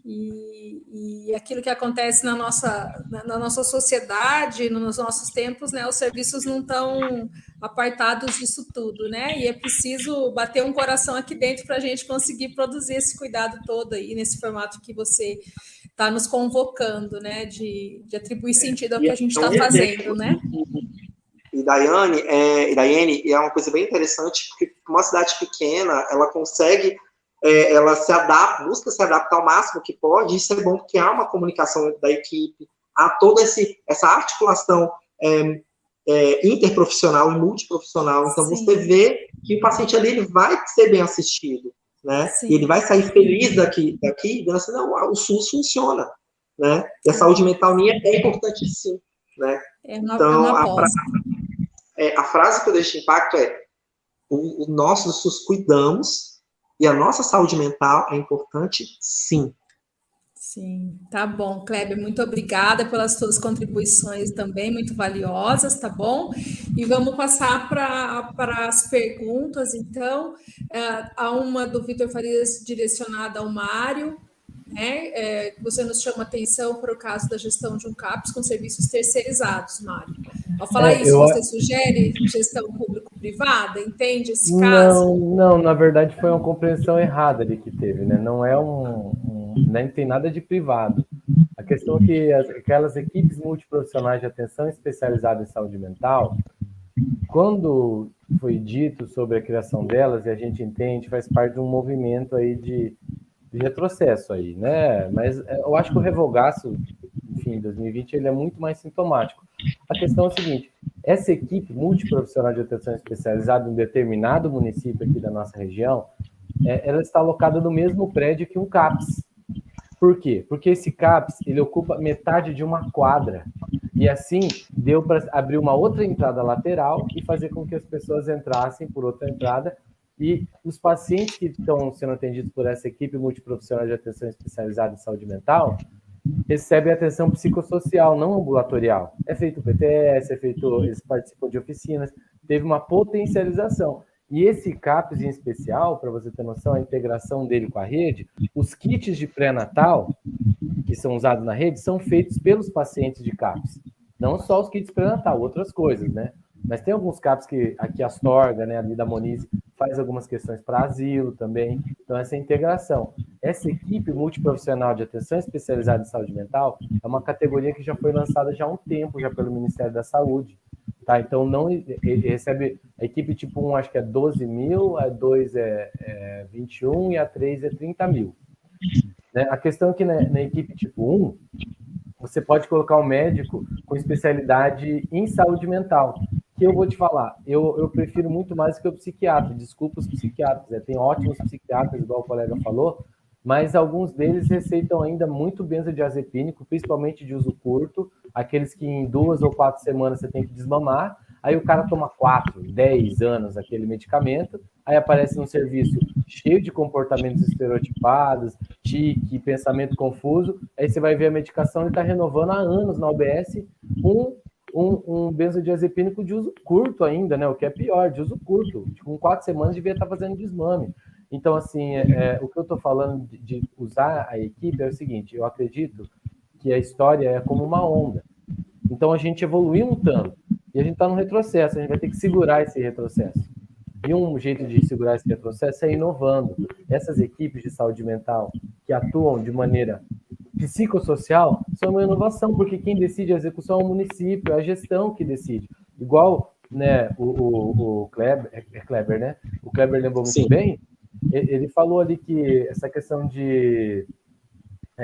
[SPEAKER 1] e aquilo que acontece na nossa sociedade, nos nossos tempos, né, os serviços não estão apartados disso tudo, né, e é preciso bater um coração aqui dentro para a gente conseguir produzir esse cuidado todo aí, nesse formato que você está nos convocando, né, de atribuir sentido ao que a gente está fazendo, né?
[SPEAKER 4] E Daiane, é uma coisa bem interessante, porque uma cidade pequena, ela consegue, ela busca se adaptar ao máximo que pode, isso é bom porque há uma comunicação da equipe, há toda essa articulação interprofissional e multiprofissional, então Sim. Você vê que o paciente ali, ele vai ser bem assistido, né? E ele vai sair feliz daqui dizendo assim, não, o SUS funciona, né? E a saúde mental minha é importante sim, né? Então, a frase que eu deixo de impacto é: o nosso SUS cuidamos e a nossa saúde mental é importante, sim.
[SPEAKER 1] Sim, tá bom, Kleber, muito obrigada pelas suas contribuições também, muito valiosas, tá bom? E vamos passar para as perguntas, então. Há uma do Vitor Farias direcionada ao Mário, né? Você nos chama atenção para o caso da gestão de um CAPS com serviços terceirizados, Mário. Ao falar isso, você sugere gestão público-privada? Entende esse caso?
[SPEAKER 3] Não, na verdade foi uma compreensão errada ali que teve, né? Não é nem tem nada de privado. A questão é que aquelas equipes multiprofissionais de atenção especializada em saúde mental, quando foi dito sobre a criação delas, e a gente entende, faz parte de um movimento aí de retrocesso aí, né? Mas eu acho que o revogaço, enfim, 2020, ele é muito mais sintomático. A questão é a seguinte: essa equipe multiprofissional de atenção especializada em um determinado município aqui da nossa região, ela está alocada no mesmo prédio que um CAPS. Por quê? Porque esse CAPS, ele ocupa metade de uma quadra. E assim, deu para abrir uma outra entrada lateral e fazer com que as pessoas entrassem por outra entrada. E os pacientes que estão sendo atendidos por essa equipe multiprofissional de atenção especializada em saúde mental recebem atenção psicossocial, não ambulatorial. É feito PTS, eles participam de oficinas, teve uma potencialização. E esse CAPS em especial, para você ter noção, a integração dele com a rede, os kits de pré-natal que são usados na rede são feitos pelos pacientes de CAPS. Não só os kits pré-natal, outras coisas, né? Mas tem alguns CAPS que aqui a Astorga, né, ali da Moniz, faz algumas questões para asilo também. Então, essa integração. Essa equipe multiprofissional de atenção especializada em saúde mental é uma categoria que já foi lançada já há um tempo, já pelo Ministério da Saúde. Tá? Então, ele recebe a equipe tipo 1, acho que é 12 mil, a 2 é 21 e a 3 é 30 mil. Né? A questão é que na equipe tipo 1, você pode colocar um médico com especialidade em saúde mental, que eu vou te falar, eu prefiro muito mais que o psiquiatra, desculpa os psiquiatras, tem ótimos psiquiatras, igual o colega falou, mas alguns deles receitam ainda muito benzodiazepínico, principalmente de uso curto, aqueles que em 2 ou 4 semanas você tem que desmamar, aí o cara toma 4, 10 anos aquele medicamento, aí aparece num serviço cheio de comportamentos estereotipados, tique, pensamento confuso, aí você vai ver a medicação, ele está renovando há anos na UBS um benzodiazepínico de uso curto ainda, né? O que é pior, de uso curto. Com 4 semanas devia estar fazendo desmame. Então, assim, o que eu estou falando de usar a equipe é o seguinte: eu acredito que a história é como uma onda. Então a gente evoluiu um tanto, e a gente está no retrocesso, a gente vai ter que segurar esse retrocesso. E um jeito de segurar esse retrocesso é inovando. Essas equipes de saúde mental que atuam de maneira psicossocial são uma inovação, porque quem decide a execução é o município, é a gestão que decide. Igual, né, o Kleber, Kleber, né? O Kleber lembrou muito bem, ele falou ali que essa questão de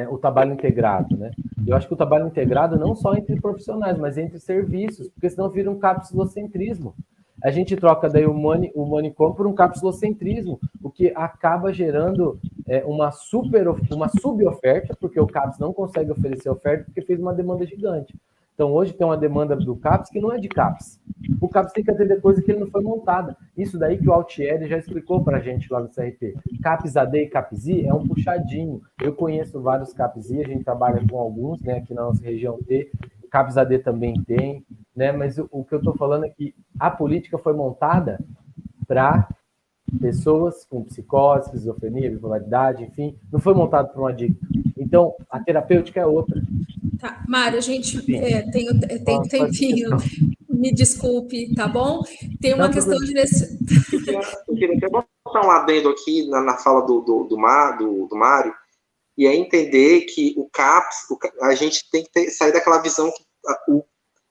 [SPEAKER 3] o trabalho integrado, né? Eu acho que o trabalho integrado não só entre profissionais, mas entre serviços, porque senão vira um capsulocentrismo. A gente troca daí o manicômio por um capsulocentrismo, o que acaba gerando uma suboferta, porque o CAPS não consegue oferecer oferta porque fez uma demanda gigante. Então, hoje tem uma demanda do CAPS que não é de CAPS. O CAPS tem que atender coisa que ele não foi montada. Isso daí que o Altieri já explicou para a gente lá no CRP. CAPS AD e CAPS I é um puxadinho. Eu conheço vários CAPS I, a gente trabalha com alguns, né, aqui na nossa região T. CAPS AD também tem, né, mas o que eu estou falando é que a política foi montada para pessoas com psicose, esquizofrenia, bipolaridade, enfim, não foi montado para um adicto. Então, a terapêutica é outra.
[SPEAKER 1] Tá, Mário, a gente tem um tempinho, me desculpe, tá bom? Tem uma questão de...
[SPEAKER 4] Eu queria até botar um adendo aqui na fala do Mário, e é entender que o CAPS, a gente tem que sair daquela visão que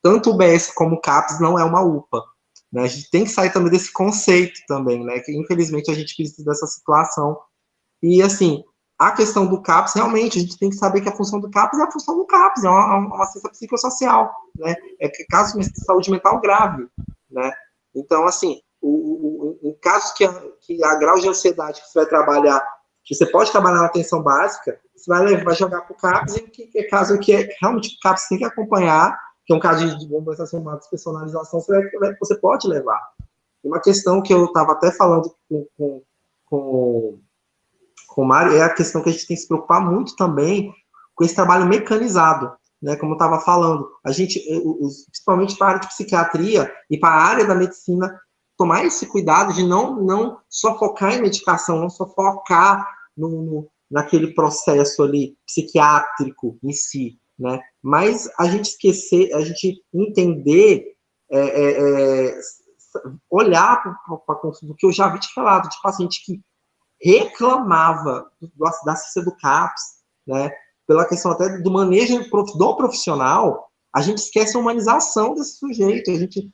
[SPEAKER 4] tanto o UBS como o CAPS não é uma UPA. Né? A gente tem que sair também desse conceito também, né? Que infelizmente a gente precisa dessa situação. E assim, a questão do CAPS, realmente, a gente tem que saber que a função do CAPS é a função do CAPS, é uma assistência psicossocial, né? É caso de saúde mental grave, né? Então, assim, em casos que há grau de ansiedade que você vai trabalhar, que você pode trabalhar na atenção básica, você vai jogar para o CAPS, e que é caso que realmente o CAPS tem que acompanhar, que é um caso de despersonalização, você pode levar. Uma questão que eu estava até falando com o Mário é a questão que a gente tem que se preocupar muito também com esse trabalho mecanizado, né? Como eu estava falando, a gente, principalmente para a área de psiquiatria e para a área da medicina, tomar esse cuidado de não só focar em medicação, não só focar naquele processo ali psiquiátrico em si, né? Mas a gente esquecer, a gente entender, olhar para o que eu já vi te falado, de paciente que reclamava da assistência do CAPS, né? Pela questão até do manejo do profissional, a gente esquece a humanização desse sujeito, a gente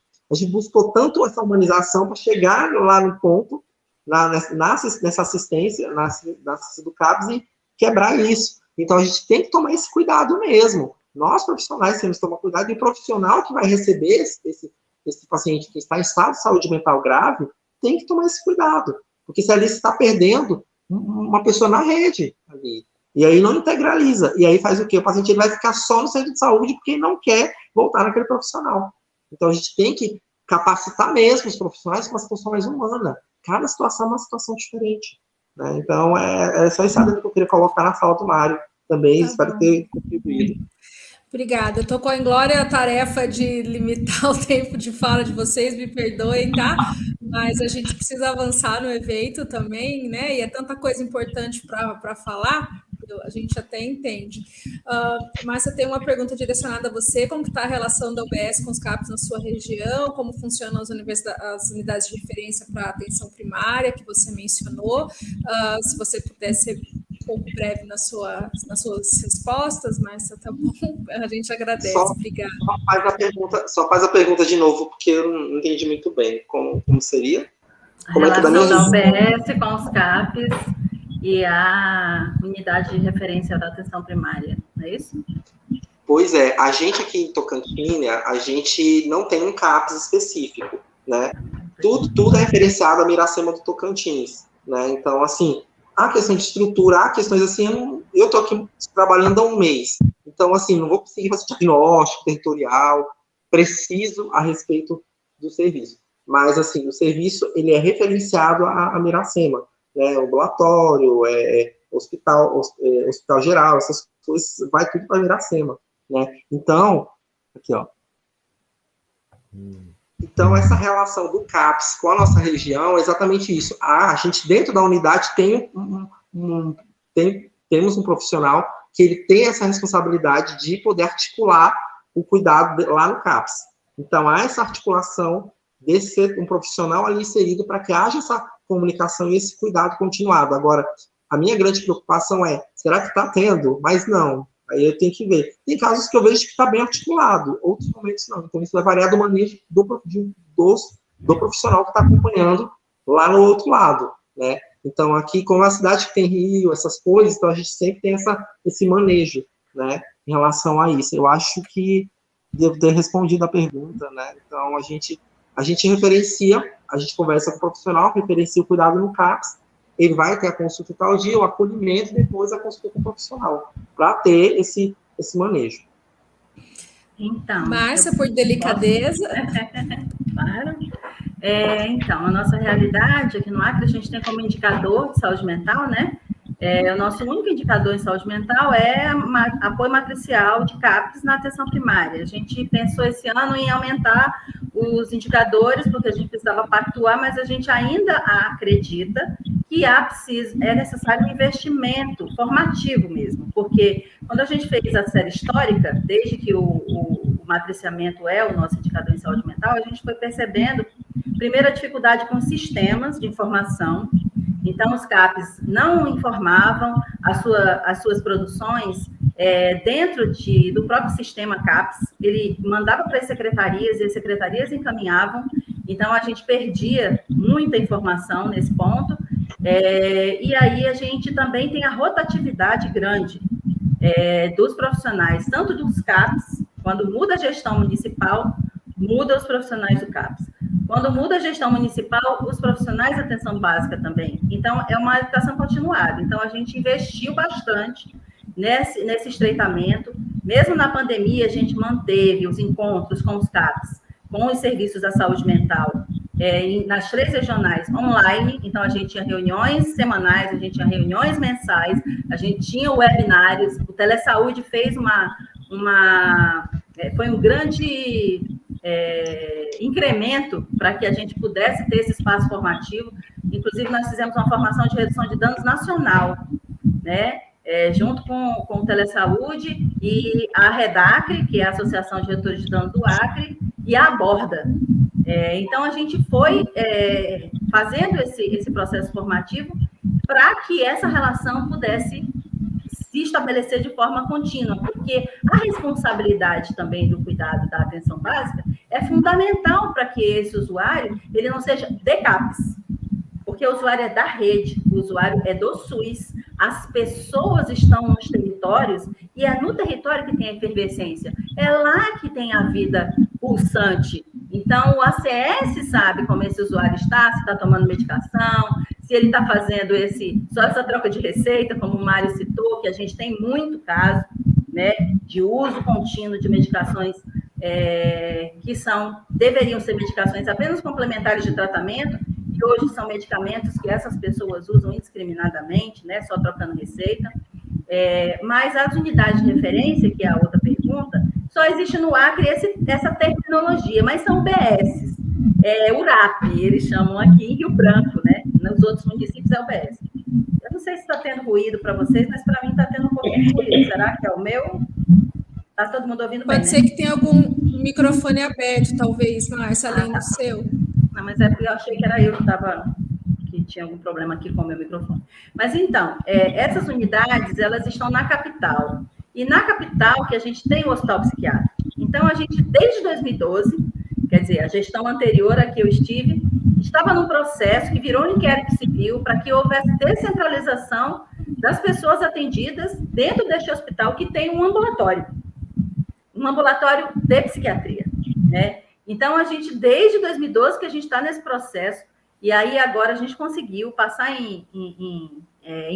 [SPEAKER 4] buscou tanto essa humanização para chegar lá no ponto, nessa assistência, na assistência do CAPS e quebrar isso. Então, a gente tem que tomar esse cuidado mesmo. Nós, profissionais, temos que tomar cuidado, e o profissional que vai receber esse paciente que está em estado de saúde mental grave tem que tomar esse cuidado. Porque se ali você está perdendo uma pessoa na rede ali. E aí não integraliza. E aí faz o quê? O paciente ele vai ficar só no centro de saúde porque não quer voltar naquele profissional. Então, a gente tem que capacitar mesmo os profissionais com uma situação mais humana. Cada situação é uma situação diferente. Né? Então, é só isso que eu queria colocar na fala do Mário também. Espero ter contribuído.
[SPEAKER 1] Obrigada. Eu estou com a inglória tarefa de limitar o tempo de fala de vocês, me perdoem, tá? Mas a gente precisa avançar no evento também, né? E é tanta coisa importante para falar, a gente até entende. Márcia, tem uma pergunta direcionada a você. Como está a relação da UBS com os CAPs na sua região? Como funcionam as unidades de referência para atenção primária, que você mencionou? Se você pudesse um pouco breve nas suas respostas, Márcia, tá bom? A gente agradece. Obrigada.
[SPEAKER 4] Só faz a pergunta de novo, porque eu não entendi muito bem. Como seria?
[SPEAKER 2] Como é que da UBS com os CAPs e a unidade de referência da atenção primária, não é isso?
[SPEAKER 4] Pois é, a gente aqui em Tocantins, a gente não tem um CAPs específico, né? Tudo é referenciado a Miracema do Tocantins, né? Então, assim, a questão de estrutura, há questões assim, eu estou aqui trabalhando há um mês, então, assim, não vou conseguir fazer diagnóstico territorial preciso a respeito do serviço, mas, assim, o serviço, ele é referenciado a Miracema, né, ambulatório, hospital geral, essas coisas, vai tudo para Miracema, né, então, aqui, ó, então, essa relação do CAPS com a nossa região é exatamente isso. A gente, dentro da unidade, temos um profissional que ele tem essa responsabilidade de poder articular o cuidado lá no CAPS. Então, há essa articulação desse ser um profissional ali inserido para que haja essa comunicação e esse cuidado continuado. Agora, a minha grande preocupação é, será que está tendo? Mas não, aí eu tenho que ver. Tem casos que eu vejo que está bem articulado, outros momentos não. Então, isso vai variar do manejo do profissional que está acompanhando lá no outro lado, né? Então, aqui, como a cidade que tem rio, essas coisas, então a gente sempre tem esse manejo, né, em relação a isso. Eu acho que devo ter respondido a pergunta, né? Então, a gente referencia, a gente conversa com o profissional, referencia o cuidado no CAPS, ele vai ter a consulta tal dia, o acolhimento, e depois a consulta com o profissional, para ter esse manejo.
[SPEAKER 2] Então,
[SPEAKER 1] Márcia, por delicadeza.
[SPEAKER 2] Claro. Então, a nossa realidade aqui no Acre, a gente tem como indicador de saúde mental, né? O nosso único indicador em saúde mental é apoio matricial de CAPS na atenção primária. A gente pensou esse ano em aumentar os indicadores, porque a gente precisava pactuar, mas a gente ainda acredita que é necessário um investimento formativo mesmo, porque quando a gente fez a série histórica, desde que o matriciamento é o nosso indicador em saúde mental, a gente foi percebendo, primeiro, a dificuldade com sistemas de informação. Então, os CAPs não informavam as suas produções dentro do próprio sistema CAPS. Ele mandava para as secretarias e as secretarias encaminhavam. Então, a gente perdia muita informação nesse ponto. E aí, a gente também tem a rotatividade grande dos profissionais, tanto dos CAPs, quando muda a gestão municipal, muda os profissionais do CAPS. Quando muda a gestão municipal, os profissionais de atenção básica também. Então, é uma educação continuada. Então, a gente investiu bastante nesse estreitamento. Mesmo na pandemia, a gente manteve os encontros com os CAPs, com os serviços da saúde mental, nas 3 regionais online. Então, a gente tinha reuniões semanais, a gente tinha reuniões mensais, a gente tinha webinários. O Telesaúde fez foi um grande incremento para que a gente pudesse ter esse espaço formativo. Inclusive, nós fizemos uma formação de redução de danos nacional, né? Junto com o Telesaúde e a REDACRE, que é a Associação de Redutores de Danos do Acre, e a Aborda. Então, a gente foi fazendo esse processo formativo para que essa relação pudesse se estabelecer de forma contínua, porque a responsabilidade também do cuidado da atenção básica é fundamental para que esse usuário ele não seja de CAPS, porque o usuário é da rede, o usuário é do SUS, as pessoas estão nos territórios e é no território que tem a efervescência, é lá que tem a vida pulsante. Então, o ACS sabe como esse usuário está, se está tomando medicação, se ele está fazendo só essa troca de receita, como o Mário citou, que a gente tem muito caso, né, de uso contínuo de medicações que deveriam ser medicações apenas complementares de tratamento, e hoje são medicamentos que essas pessoas usam indiscriminadamente, né, só trocando receita. Mas as unidades de referência, que é a outra pergunta, só existe no Acre essa terminologia, mas são UBSs. URAP, eles chamam aqui em Rio Branco, né? Nos outros municípios é UBS. Eu não sei se está tendo ruído para vocês, mas para mim está tendo um pouquinho de ruído. Será que é o meu? Está todo mundo ouvindo bem,
[SPEAKER 1] Pode ser, né? Que tenha algum microfone aberto, talvez, Márcia, além do seu.
[SPEAKER 2] Não, mas porque eu achei que era eu que tinha algum problema aqui com o meu microfone. Mas, então, essas unidades, elas estão na capital. E na capital que a gente tem o hospital psiquiátrico. Então, a gente, desde 2012, quer dizer, a gestão anterior a que eu estive, estava num processo que virou um inquérito civil para que houvesse descentralização das pessoas atendidas dentro deste hospital que tem um ambulatório de psiquiatria, né? Então, a gente, desde 2012 que a gente está nesse processo, e aí agora a gente conseguiu passar em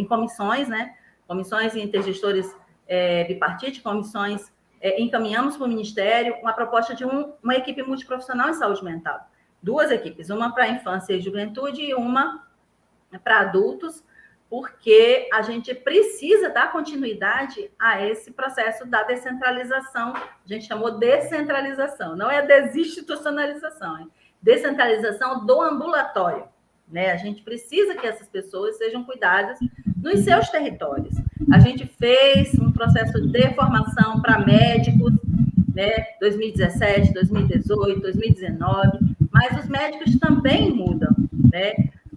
[SPEAKER 2] comissões, né? Comissões intergestores bipartite, comissões, encaminhamos para o Ministério uma proposta de uma equipe multiprofissional em saúde mental. 2 equipes, uma para infância e juventude e uma para adultos, porque a gente precisa dar continuidade a esse processo da descentralização. A gente chamou descentralização, não é desinstitucionalização, é descentralização do ambulatório, né? A gente precisa que essas pessoas sejam cuidadas nos seus territórios. A gente fez um processo de formação para médicos, né? 2017, 2018, 2019, mas os médicos também mudam, né?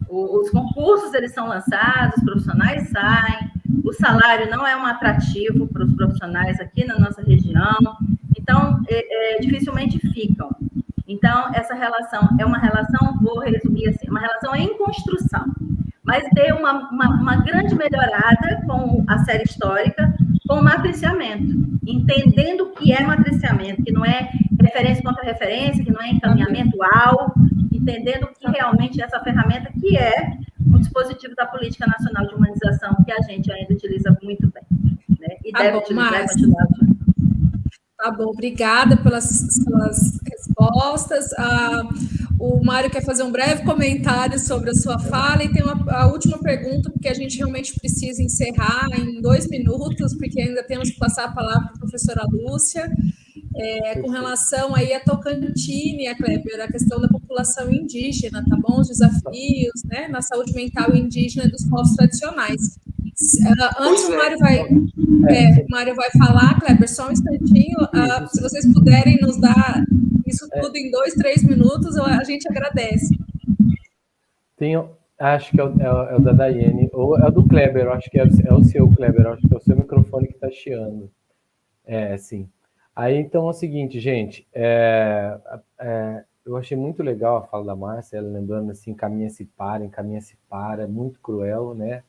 [SPEAKER 2] Os concursos, eles são lançados, os profissionais saem, o salário não é um atrativo para os profissionais aqui na nossa região, então, dificilmente ficam. Então, essa relação é uma relação, vou resumir assim, uma relação em construção, mas deu uma grande melhorada com a série histórica, com o matriciamento, entendendo o que é matriciamento, que não é referência contra referência, que não é encaminhamento ao, entendendo que realmente essa ferramenta que é um dispositivo da Política Nacional de Humanização que a gente ainda utiliza muito bem, né? E deve utilizar e continuar utilizando.
[SPEAKER 1] Tá bom, obrigada pelas suas respostas. O Mário quer fazer um breve comentário sobre a sua fala e tem a última pergunta, porque a gente realmente precisa encerrar em 2 minutos, porque ainda temos que passar a palavra para a professora Lúcia, com relação aí a Tocantins, a Kleber, a questão da população indígena, tá bom? Os desafios, né, na saúde mental indígena dos povos tradicionais. Antes o Mário vai falar, Kleber, só um instantinho. Se vocês puderem nos dar isso tudo em 2, 3 minutos, a gente agradece.
[SPEAKER 3] Acho que é o da Daiane, ou é o do Kleber, eu acho que é o seu, Kleber, eu acho que é o seu microfone que está chiando. Sim. Aí, então, é o seguinte, gente, eu achei muito legal a fala da Márcia, ela lembrando assim, caminha-se para, muito cruel, né?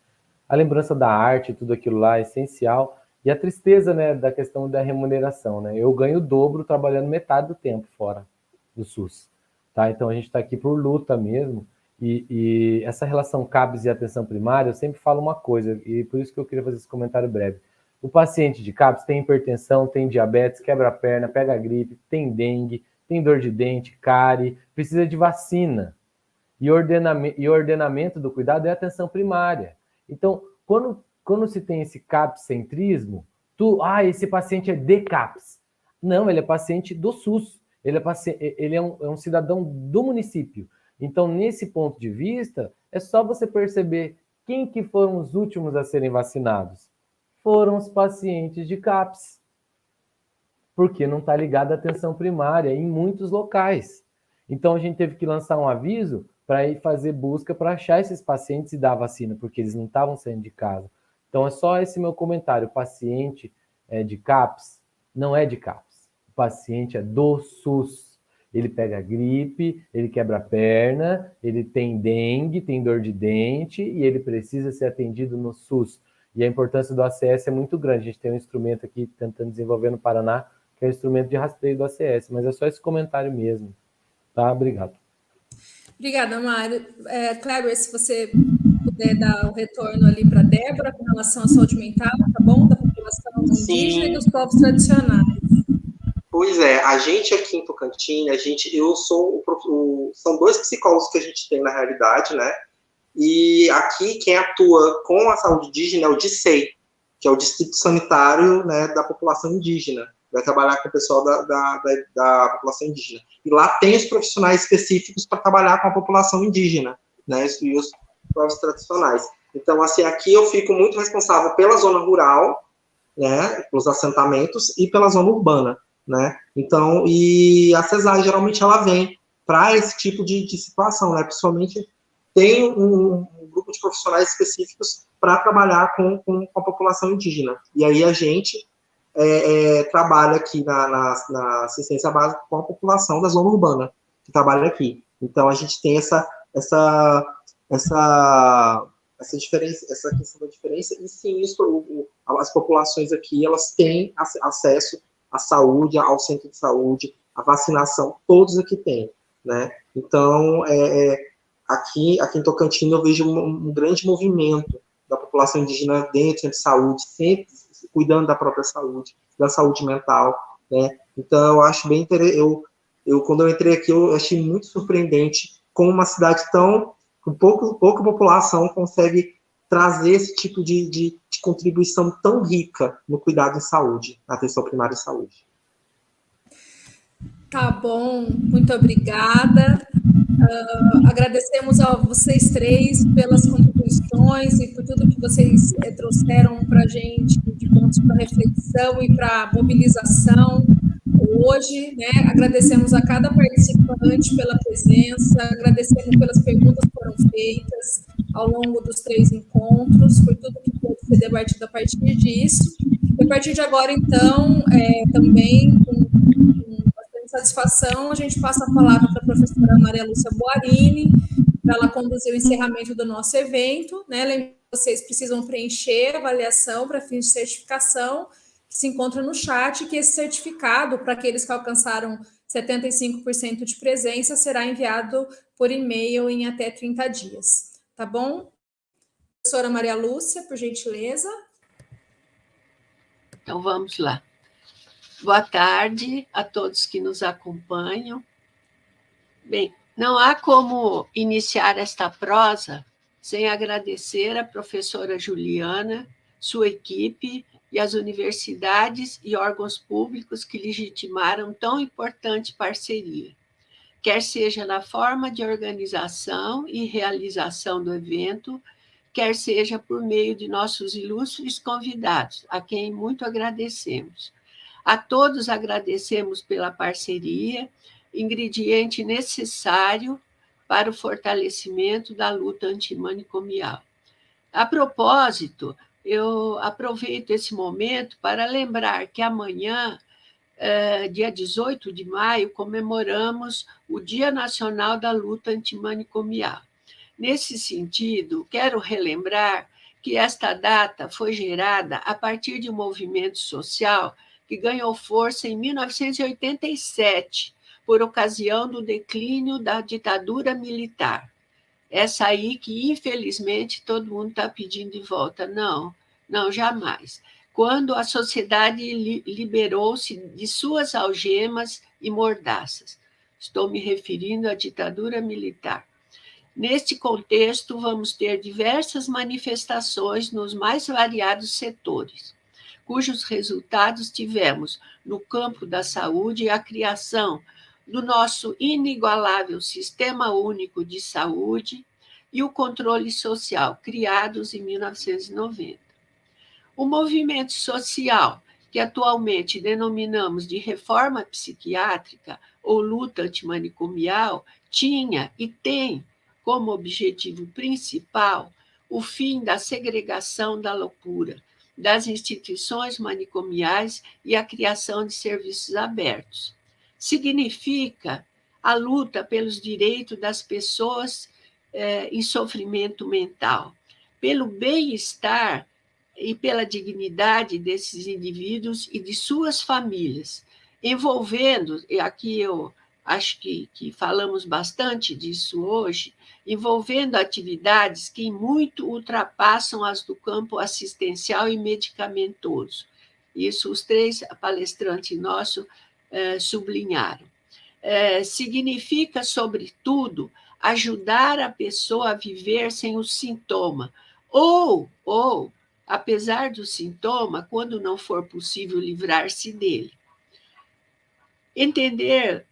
[SPEAKER 3] A lembrança da arte, tudo aquilo lá é essencial. E a tristeza, né, da questão da remuneração, né? Eu ganho o dobro trabalhando metade do tempo fora do SUS, tá? Então, a gente está aqui por luta mesmo. E essa relação CAPS e atenção primária, eu sempre falo uma coisa, e por isso que eu queria fazer esse comentário breve. O paciente de CAPS tem hipertensão, tem diabetes, quebra a perna, pega gripe, tem dengue, tem dor de dente, cárie, precisa de vacina. E o ordenamento do cuidado é a atenção primária. Então, quando se tem esse CAPS-centrismo, esse paciente é de CAPS. Não, ele é paciente do SUS. Ele é um cidadão do município. Então, nesse ponto de vista, é só você perceber quem que foram os últimos a serem vacinados. Foram os pacientes de CAPS. Porque não está ligado à atenção primária em muitos locais. Então, a gente teve que lançar um aviso para ir fazer busca para achar esses pacientes e dar a vacina, porque eles não estavam saindo de casa. Então, é só esse meu comentário. O paciente de CAPS não é de CAPS. O paciente é do SUS. Ele pega gripe, ele quebra a perna, ele tem dengue, tem dor de dente e ele precisa ser atendido no SUS. E a importância do ACS é muito grande. A gente tem um instrumento aqui tentando desenvolver no Paraná, que é o instrumento de rastreio do ACS. Mas é só esse comentário mesmo. Tá? Obrigado.
[SPEAKER 1] Obrigada, Mário. Kleber, se você puder dar o retorno ali para a Débora com relação à saúde mental, tá bom? Da população indígena e dos povos tradicionais.
[SPEAKER 4] Pois é, a gente aqui em Tocantins, são 2 psicólogos que a gente tem na realidade, né? E aqui quem atua com a saúde indígena é o DICEI, que é o Distrito Sanitário, né, da população indígena. Vai trabalhar com o pessoal da população indígena. E lá tem os profissionais específicos para trabalhar com a população indígena, né, e os povos tradicionais. Então, assim, aqui eu fico muito responsável pela zona rural, né, pelos assentamentos, e pela zona urbana, né. Então, e a CESAI, geralmente, ela vem para esse tipo de situação, né, principalmente tem um grupo de profissionais específicos para trabalhar com a população indígena. E aí a gente trabalha aqui na assistência básica com a população da zona urbana, que trabalha aqui. Então, a gente tem essa diferença, essa questão da diferença, e sim, as populações aqui, elas têm acesso à saúde, ao centro de saúde, à vacinação, todos aqui têm, né? Então, aqui em Tocantins, eu vejo um grande movimento da população indígena dentro de saúde, sempre cuidando da própria saúde, da saúde mental, né? Então, eu acho bem interessante. Quando eu entrei aqui, eu achei muito surpreendente como uma cidade com pouca população consegue trazer esse tipo de contribuição tão rica no cuidado em saúde, na atenção primária em saúde.
[SPEAKER 1] Tá bom, muito obrigada. Agradecemos a vocês 3 pelas contribuições e por tudo que vocês trouxeram para a gente de pontos para reflexão e para mobilização. hoje, né? Agradecemos a cada participante pela presença, agradecemos pelas perguntas que foram feitas ao longo dos 3 encontros, por tudo que pôde ser debatido a partir disso. E a partir de agora, então, também, com bastante satisfação, a gente passa a palavra para a professora Maria Lúcia Boarini, para ela conduzir o encerramento do nosso evento, né? Lembrando que vocês precisam preencher a avaliação para fins de certificação, que se encontra no chat, que esse certificado, para aqueles que alcançaram 75% de presença, será enviado por e-mail em até 30 dias. Tá bom? Professora Maria Lúcia, por gentileza.
[SPEAKER 5] Então, vamos lá. Boa tarde a todos que nos acompanham. Bem, não há como iniciar esta prosa sem agradecer à professora Juliana, sua equipe e as universidades e órgãos públicos que legitimaram tão importante parceria, quer seja na forma de organização e realização do evento, quer seja por meio de nossos ilustres convidados, a quem muito agradecemos. A todos agradecemos pela parceria, ingrediente necessário para o fortalecimento da luta antimanicomial. A propósito, eu aproveito esse momento para lembrar que amanhã, dia 18 de maio, comemoramos o Dia Nacional da Luta Antimanicomial. Nesse sentido, quero relembrar que esta data foi gerada a partir de um movimento social que ganhou força em 1987, por ocasião do declínio da ditadura militar. Essa aí que, infelizmente, todo mundo está pedindo de volta. Não, jamais. Quando a sociedade liberou-se de suas algemas e mordaças. Estou me referindo à ditadura militar. Neste contexto, vamos ter diversas manifestações nos mais variados setores, cujos resultados tivemos no campo da saúde a criação do nosso inigualável Sistema Único de Saúde e o controle social, criados em 1990. O movimento social, que atualmente denominamos de reforma psiquiátrica ou luta antimanicomial, tinha e tem como objetivo principal o fim da segregação da loucura, das instituições manicomiais e a criação de serviços abertos. Significa a luta pelos direitos das pessoas em sofrimento mental, pelo bem-estar e pela dignidade desses indivíduos e de suas famílias, envolvendo, e aqui eu acho que falamos bastante disso hoje, envolvendo atividades que muito ultrapassam as do campo assistencial e medicamentoso. Isso os 3 palestrantes nossos sublinharam. Significa, sobretudo, ajudar a pessoa a viver sem o sintoma, ou apesar do sintoma, quando não for possível livrar-se dele. Entender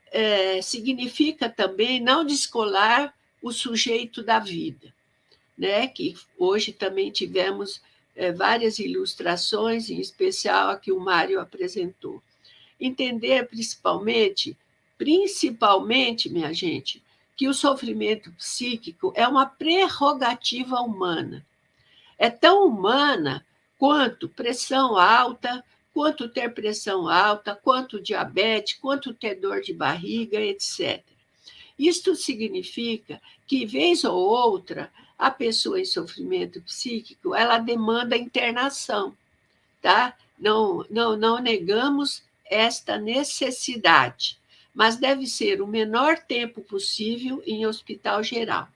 [SPEAKER 5] significa também não descolar o sujeito da vida, né? Que hoje também tivemos várias ilustrações, em especial a que o Mário apresentou. Entender principalmente, minha gente, que o sofrimento psíquico é uma prerrogativa humana. É tão humana quanto pressão alta, quanto ter pressão alta, quanto diabetes, quanto ter dor de barriga, etc. Isto significa que, vez ou outra, a pessoa em sofrimento psíquico, ela demanda internação, tá? Não negamos esta necessidade, mas deve ser o menor tempo possível em hospital geral.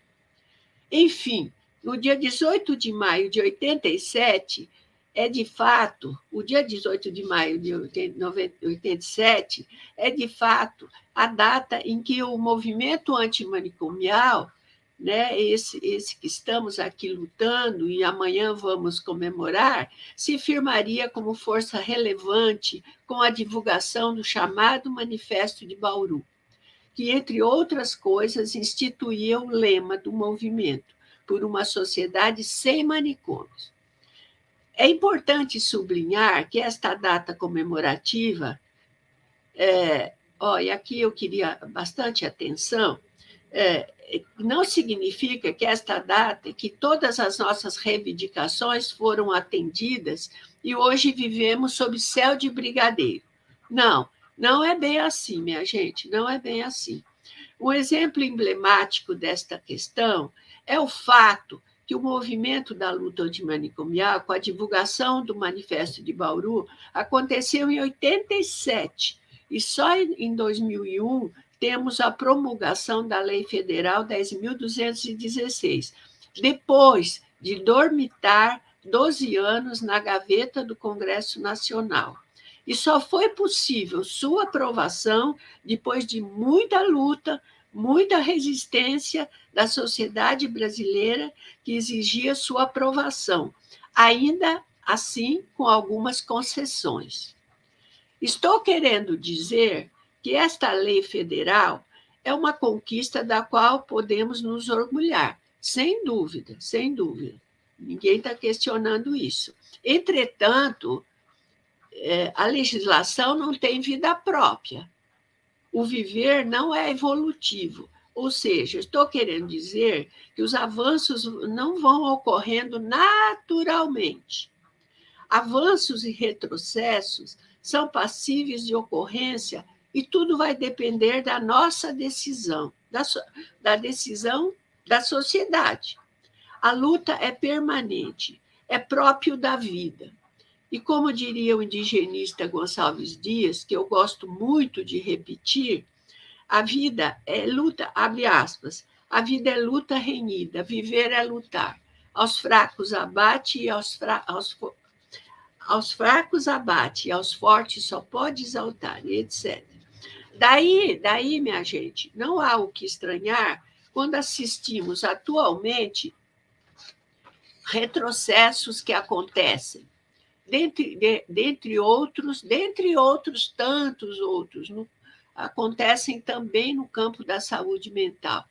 [SPEAKER 5] Enfim, no dia 18 de maio de 87, de fato, o dia 18 de maio de 87, de fato a data em que o movimento antimanicomial, né, esse que estamos aqui lutando e amanhã vamos comemorar, se firmaria como força relevante com a divulgação do chamado Manifesto de Bauru, que, entre outras coisas, instituía o lema do movimento, por uma sociedade sem manicômios. É importante sublinhar que esta data comemorativa E aqui eu queria bastante atenção, não significa que esta data, que todas as nossas reivindicações foram atendidas e hoje vivemos sob céu de brigadeiro. Não, não é bem assim, minha gente, não é bem assim. Um exemplo emblemático desta questão é o fato que o movimento da luta antimanicomial, com a divulgação do Manifesto de Bauru, aconteceu em 87, e só em 2001 temos a promulgação da Lei Federal 10.216, depois de dormitar 12 anos na gaveta do Congresso Nacional. E só foi possível sua aprovação depois de muita luta, muita resistência da sociedade brasileira que exigia sua aprovação, ainda assim com algumas concessões. Estou querendo dizer que esta lei federal é uma conquista da qual podemos nos orgulhar, sem dúvida, sem dúvida. Ninguém está questionando isso. Entretanto, a legislação não tem vida própria. O viver não é evolutivo. Ou seja, estou querendo dizer que os avanços não vão ocorrendo naturalmente. Avanços e retrocessos são passíveis de ocorrência e tudo vai depender da nossa decisão, da decisão da sociedade. A luta é permanente, é próprio da vida. E como diria o indigenista Gonçalves Dias, que eu gosto muito de repetir, a vida é luta, abre aspas, a vida é luta renhida, viver é lutar. Aos fracos abate e aos fracos abate, e aos fortes só pode exaltar, etc. Daí, minha gente, não há o que estranhar quando assistimos atualmente retrocessos que acontecem, dentre outros tantos outros, acontecem também no campo da saúde mental.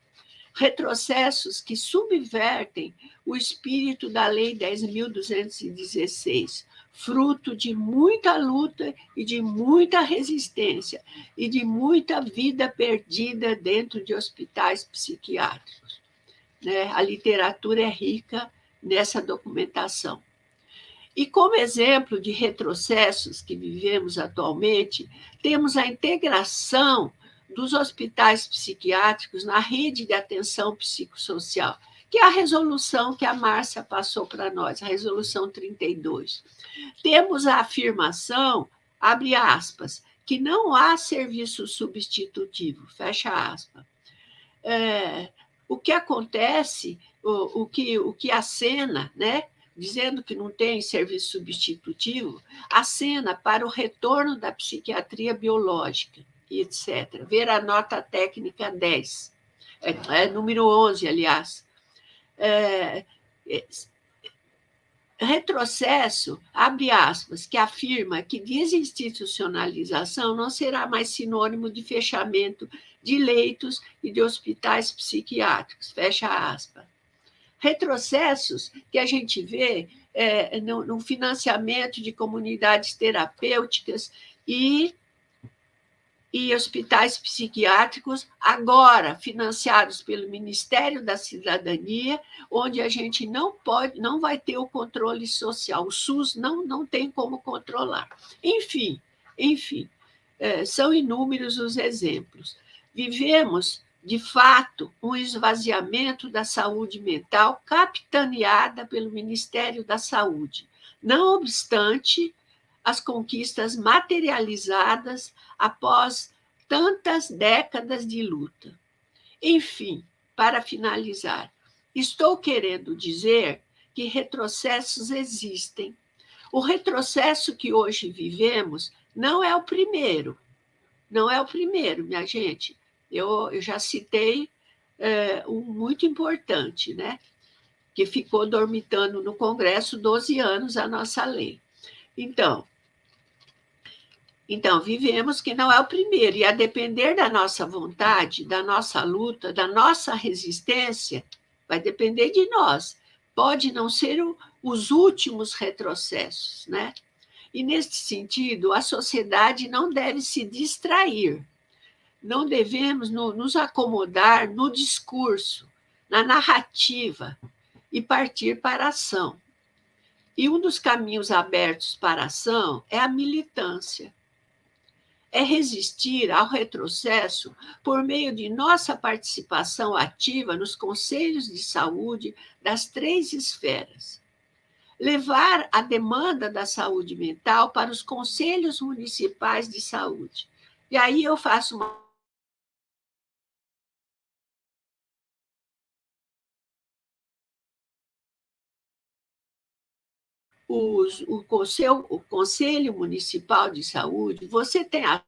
[SPEAKER 5] Retrocessos que subvertem o espírito da Lei 10.216, fruto de muita luta e de muita resistência e de muita vida perdida dentro de hospitais psiquiátricos. A literatura é rica nessa documentação. E como exemplo de retrocessos que vivemos atualmente, temos a integração dos hospitais psiquiátricos na rede de atenção psicossocial, que é a resolução que a Márcia passou para nós, a resolução 32. Temos a afirmação, abre aspas, que não há serviço substitutivo, fecha aspas. O que acontece, o que acena, né? Dizendo que não tem serviço substitutivo, acena para o retorno da psiquiatria biológica, etc. Ver a nota técnica 10, número 11, aliás. Retrocesso, abre aspas, que afirma que desinstitucionalização não será mais sinônimo de fechamento de leitos e de hospitais psiquiátricos, fecha aspas. Retrocessos que a gente vê no financiamento de comunidades terapêuticas e hospitais psiquiátricos, agora financiados pelo Ministério da Cidadania, onde a gente não vai ter o controle social, o SUS não tem como controlar. Enfim, são inúmeros os exemplos. Vivemos, de fato, um esvaziamento da saúde mental capitaneada pelo Ministério da Saúde. Não obstante as conquistas materializadas após tantas décadas de luta. Enfim, para finalizar, estou querendo dizer que retrocessos existem. O retrocesso que hoje vivemos não é o primeiro. Não é o primeiro, minha gente. Eu já citei um muito importante, né? Que ficou dormitando no Congresso 12 anos a nossa lei. Então, vivemos que não é o primeiro, e a depender da nossa vontade, da nossa luta, da nossa resistência, vai depender de nós. Pode não ser os últimos retrocessos, né? E, neste sentido, a sociedade não deve se distrair. Não devemos nos acomodar no discurso, na narrativa e partir para a ação. E um dos caminhos abertos para a ação é a militância. É resistir ao retrocesso por meio de nossa participação ativa nos conselhos de saúde das 3 esferas. Levar a demanda da saúde mental para os conselhos municipais de saúde. E aí eu faço uma o Conselho Municipal de Saúde, você tem a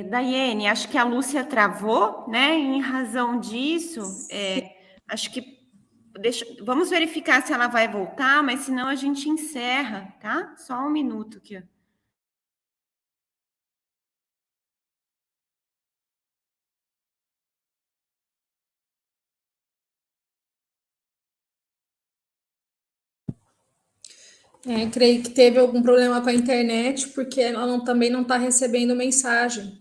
[SPEAKER 6] Daiane, acho que a Lúcia travou, né? Em razão disso, acho que vamos verificar se ela vai voltar, mas senão a gente encerra, tá? Só um minuto aqui.
[SPEAKER 1] Creio que teve algum problema com a internet, porque ela também não está recebendo mensagem.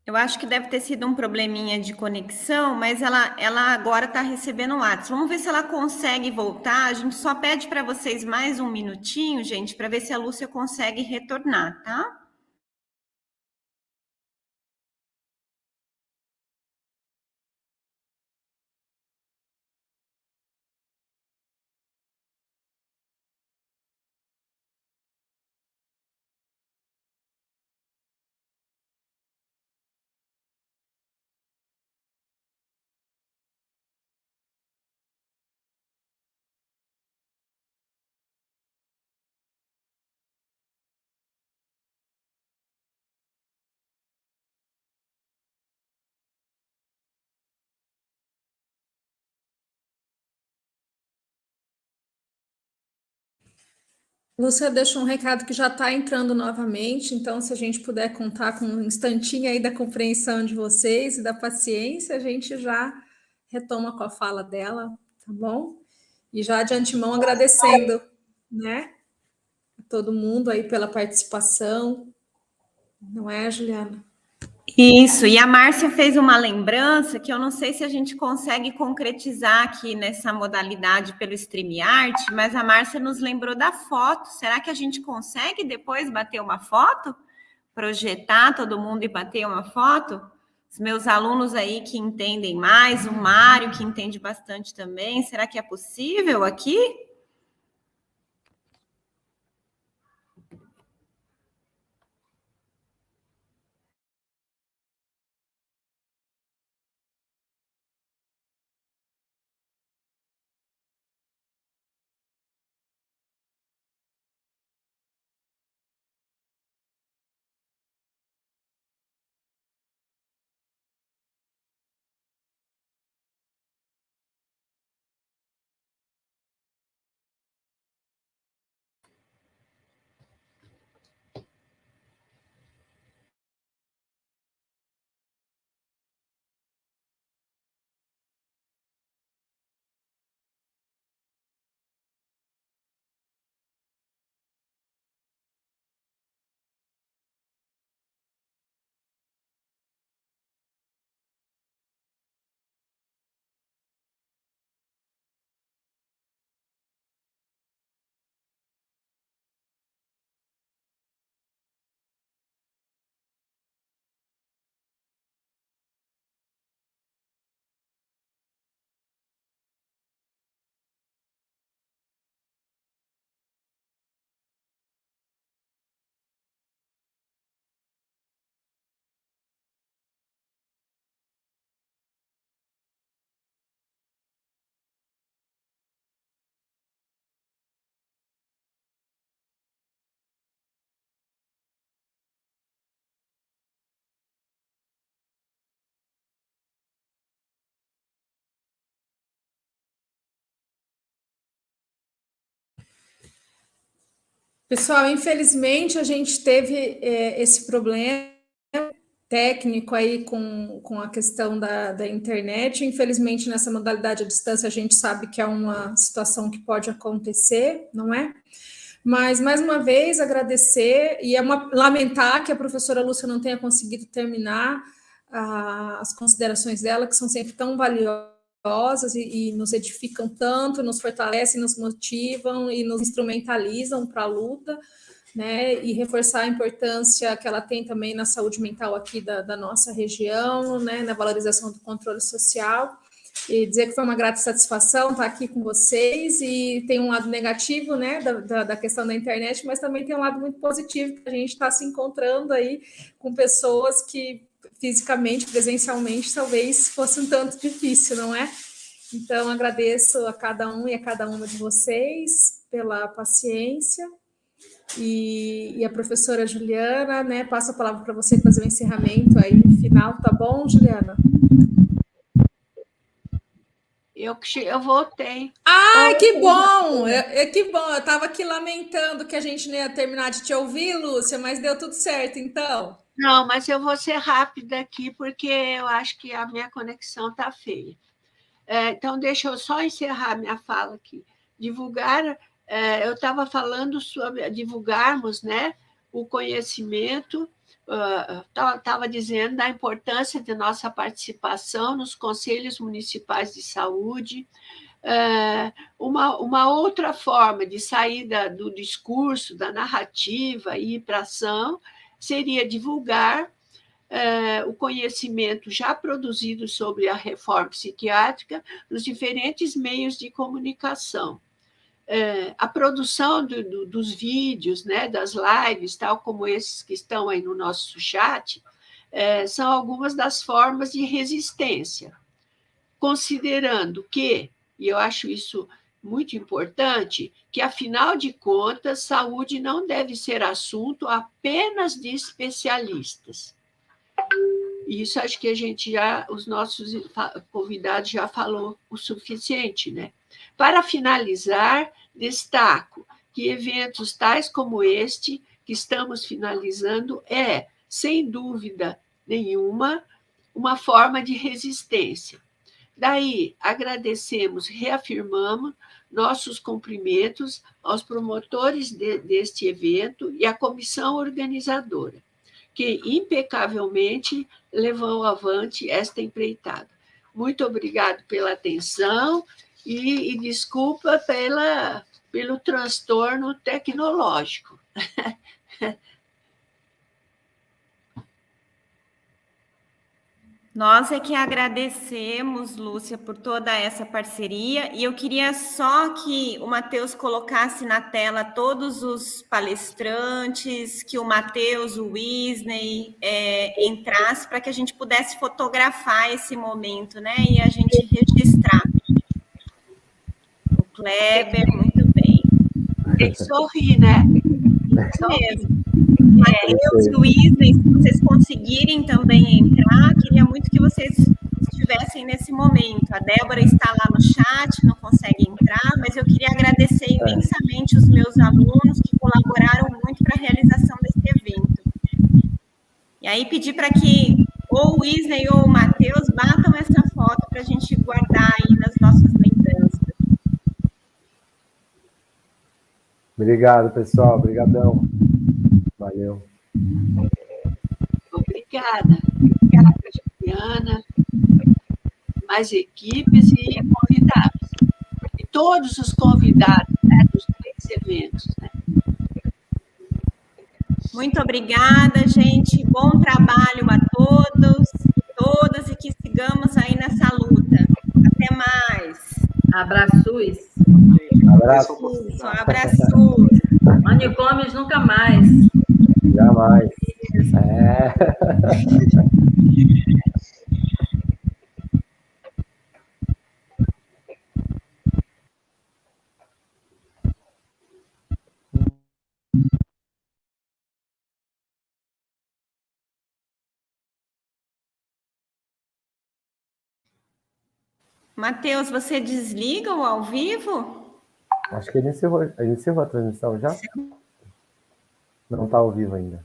[SPEAKER 6] Eu acho que deve ter sido um probleminha de conexão, mas ela agora está recebendo o WhatsApp. Vamos ver se ela consegue voltar. A gente só pede para vocês mais um minutinho, gente, para ver se a Lúcia consegue retornar, tá?
[SPEAKER 1] Lúcia deixou um recado que já está entrando novamente, então se a gente puder contar com um instantinho aí da compreensão de vocês e da paciência, a gente já retoma com a fala dela, tá bom? E já de antemão agradecendo, né, a todo mundo aí pela participação, não é, Juliana?
[SPEAKER 6] Isso, e a Márcia fez uma lembrança que eu não sei se a gente consegue concretizar aqui nessa modalidade pelo StreamYard, mas a Márcia nos lembrou da foto. Será que a gente consegue depois bater uma foto? Projetar todo mundo e bater uma foto? Os meus alunos aí que entendem mais, o Mário que entende bastante também, será que é possível aqui?
[SPEAKER 1] Pessoal, infelizmente a gente teve esse problema técnico aí com a questão da internet. Infelizmente, nessa modalidade à distância, a gente sabe que é uma situação que pode acontecer, não é? Mas, mais uma vez, agradecer e lamentar que a professora Lúcia não tenha conseguido terminar as considerações dela, que são sempre tão valiosas e nos edificam tanto, nos fortalecem, nos motivam e nos instrumentalizam para a luta, né? E reforçar a importância que ela tem também na saúde mental aqui da nossa região, né? Na valorização do controle social. E dizer que foi uma grata satisfação estar aqui com vocês, e tem um lado negativo, né, da questão da internet, mas também tem um lado muito positivo, que a gente está se encontrando aí com pessoas que fisicamente, presencialmente, talvez fosse um tanto difícil, não é? Então, agradeço a cada um e a cada uma de vocês pela paciência, e a professora Juliana, né, passo a palavra para você fazer o encerramento aí no final, tá bom, Juliana?
[SPEAKER 5] Eu voltei.
[SPEAKER 1] Ai, que bom! Que bom! Eu estava aqui lamentando que a gente não ia terminar de te ouvir, Lúcia, mas deu tudo certo, então.
[SPEAKER 5] Não, mas eu vou ser rápida aqui, porque eu acho que a minha conexão está feia. Então, deixa eu só encerrar minha fala aqui. Divulgar, eu estava falando sobre divulgarmos, né, o conhecimento, estava dizendo da importância de nossa participação nos conselhos municipais de saúde. Uma outra forma de sair do discurso, da narrativa e ir para a ação seria divulgar o conhecimento já produzido sobre a reforma psiquiátrica nos diferentes meios de comunicação. A produção dos vídeos, né, das lives, tal como esses que estão aí no nosso chat, são algumas das formas de resistência, considerando que, e eu acho isso muito importante, que, afinal de contas, saúde não deve ser assunto apenas de especialistas. Isso acho que os nossos convidados já falou o suficiente, né? Para finalizar, destaco que eventos tais como este que estamos finalizando sem dúvida nenhuma, uma forma de resistência. Daí, agradecemos, reafirmamos nossos cumprimentos aos promotores deste evento e à comissão organizadora, que impecavelmente levou avante esta empreitada. Muito obrigado pela atenção e desculpa pelo transtorno tecnológico.
[SPEAKER 6] Nós é que agradecemos, Lúcia, por toda essa parceria, e eu queria só que o Matheus colocasse na tela todos os palestrantes, que o Matheus, o Wisney entrasse, para que a gente pudesse fotografar esse momento, né, e a gente registrar. O Kleber, muito bem.
[SPEAKER 5] Tem que sorrir, né?
[SPEAKER 6] Isso mesmo. Matheus e Wisney, se vocês conseguirem também entrar, queria muito que vocês estivessem nesse momento. A Débora está lá no chat, não consegue entrar, mas eu queria agradecer imensamente os meus alunos que colaboraram muito para a realização desse evento. E aí pedir para que ou o Wisney ou o Matheus batam essa foto para a gente guardar aí nas nossas lembranças.
[SPEAKER 3] Obrigado, pessoal. Obrigadão. Valeu.
[SPEAKER 5] Obrigada, Juliana, mais equipes e convidados. E todos os convidados, né, dos 3 eventos. Né?
[SPEAKER 6] Muito obrigada, gente. Bom trabalho a todos e todas, e que sigamos aí nessa luta. Até mais.
[SPEAKER 2] Abraços.
[SPEAKER 3] Abraço.
[SPEAKER 6] Isso, abraços.
[SPEAKER 2] Manicomes nunca mais.
[SPEAKER 3] Jamais.
[SPEAKER 6] Matheus, você desliga o ao vivo?
[SPEAKER 3] Acho que ele encerrou a transmissão já. Não está ao vivo ainda.